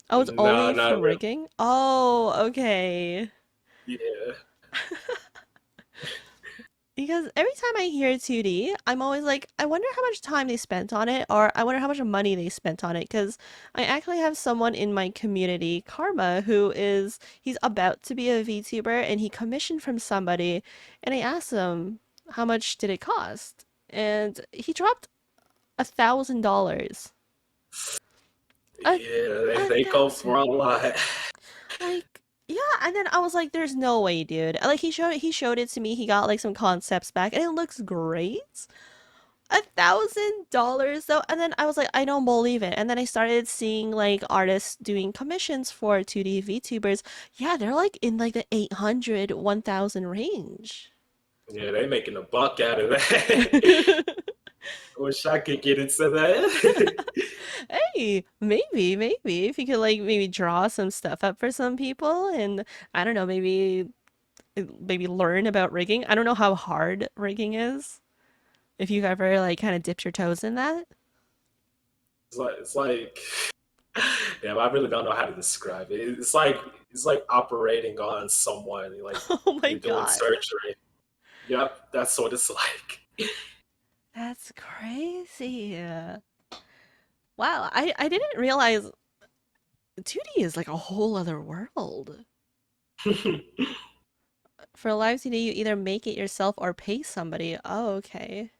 Oh, it's Nah, only for not really. rigging? Oh, okay. Yeah. Because every time I hear 2D, I'm always like, I wonder how much time they spent on it, or I wonder how much money they spent on it. Because I actually have someone in my community, Karma, he's about to be a VTuber and he commissioned from somebody. And I asked him, how much did it cost? And he dropped $1,000. A, Yeah, a they go for thousand. a lot. Like, yeah, and then I was like, "There's no way, dude." Like he showed it to me. He got like some concepts back, and it looks great. $1,000 though, and then I was like, I don't believe it. And then I started seeing like artists doing commissions for 2D VTubers. Yeah, they're like in like the 800, 1,000 range. Yeah, they making a buck out of that. I wish I could get into that. Hey, maybe if you could like maybe draw some stuff up for some people and I don't know, maybe learn about rigging. I don't know how hard rigging is. If you've ever like kind of dipped your toes in that. It's like yeah, I really don't know how to describe it. It's like operating on someone, like Oh my you're doing God. surgery. Yep, that's what it's like. That's crazy. Wow, I didn't realize 2D is like a whole other world. For live 2D, you either make it yourself or pay somebody. Oh, okay.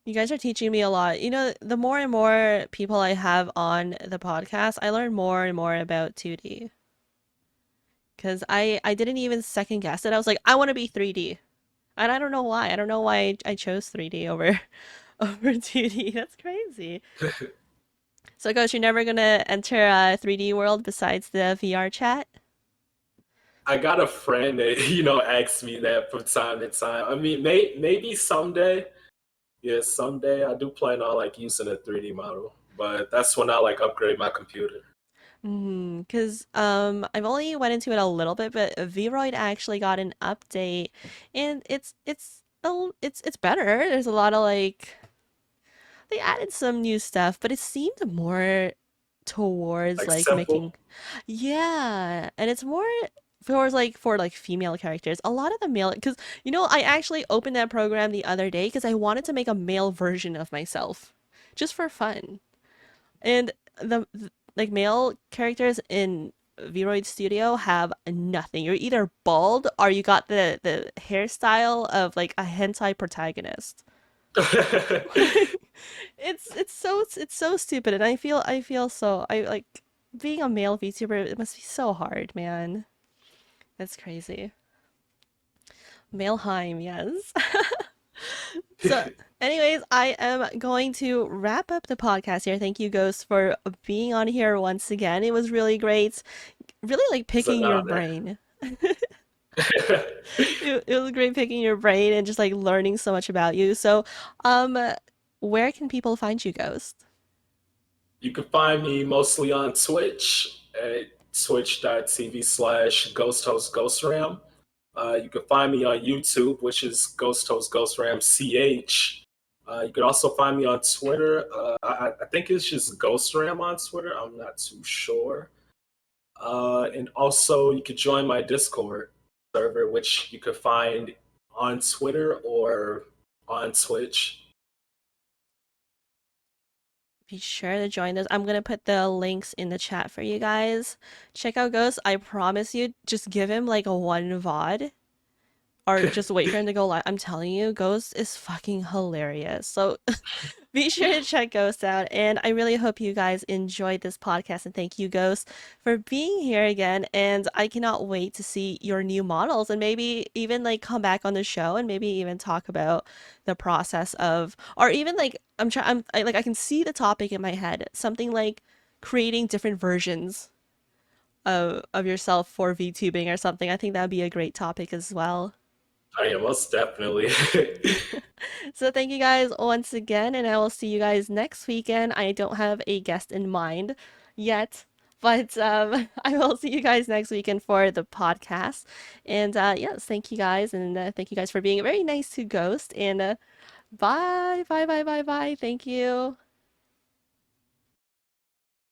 You guys are teaching me a lot. You know, the more and more people I have on the podcast, I learn more and more about 2D. Because I didn't even second guess it. I was like, I want to be 3D. And I don't know why. I don't know why I chose 3D over over 2D. That's crazy. So, Ghost, you're never gonna enter a 3D world besides the VR chat? I got a friend that asks me that from time to time. I mean, maybe someday. Yeah, someday I do plan on like using a 3D model, but that's when I like upgrade my computer. Because I've only went into it a little bit, but Vroid actually got an update, and it's better. There's a lot of like they added some new stuff, but it seemed more towards Like like simple. making, yeah, and it's more for like female characters. A lot of the male, because I actually opened that program the other day because I wanted to make a male version of myself, just for fun. And like male characters in Vroid Studio have nothing. You're either bald or you got the hairstyle of like a hentai protagonist. It's so stupid, and I feel so I like being a male VTuber. It must be so hard, man. That's crazy. Male Hime, yes. So, anyways, I am going to wrap up the podcast here. Thank you, Ghost, for being on here once again. It was really great. Really like It's an picking your honor. brain. It was great picking your brain and just like learning so much about you. So, um, where can people find you, Ghost? You can find me mostly on Twitch at twitch.tv/ghosthostghostramm. You can find me on YouTube, which is ghosthostghostramm CH. You can also find me on Twitter. I think it's just ghostram on Twitter. I'm not too sure. And also, you could join my Discord server, which you could find on Twitter or on Twitch. Be sure to join those. I'm gonna put the links in the chat for you guys. Check out Ghost. I promise you, just give him like a one VOD or just wait for him to go live. I'm telling you, Ghost is fucking hilarious. So be sure to check Ghost out. And I really hope you guys enjoyed this podcast. And thank you, Ghost, for being here again. And I cannot wait to see your new models and maybe even like come back on the show and maybe even talk about the process of, or even like, like, I can see the topic in my head, something like creating different versions of yourself for VTubing or something. I think that would be a great topic as well. Oh, yeah, most definitely. So thank you guys once again, and I will see you guys next weekend. I don't have a guest in mind yet, but I will see you guys next weekend for the podcast. And yes, thank you guys, and thank you guys for being very nice to Ghost. And bye, bye, bye, bye, bye. Thank you.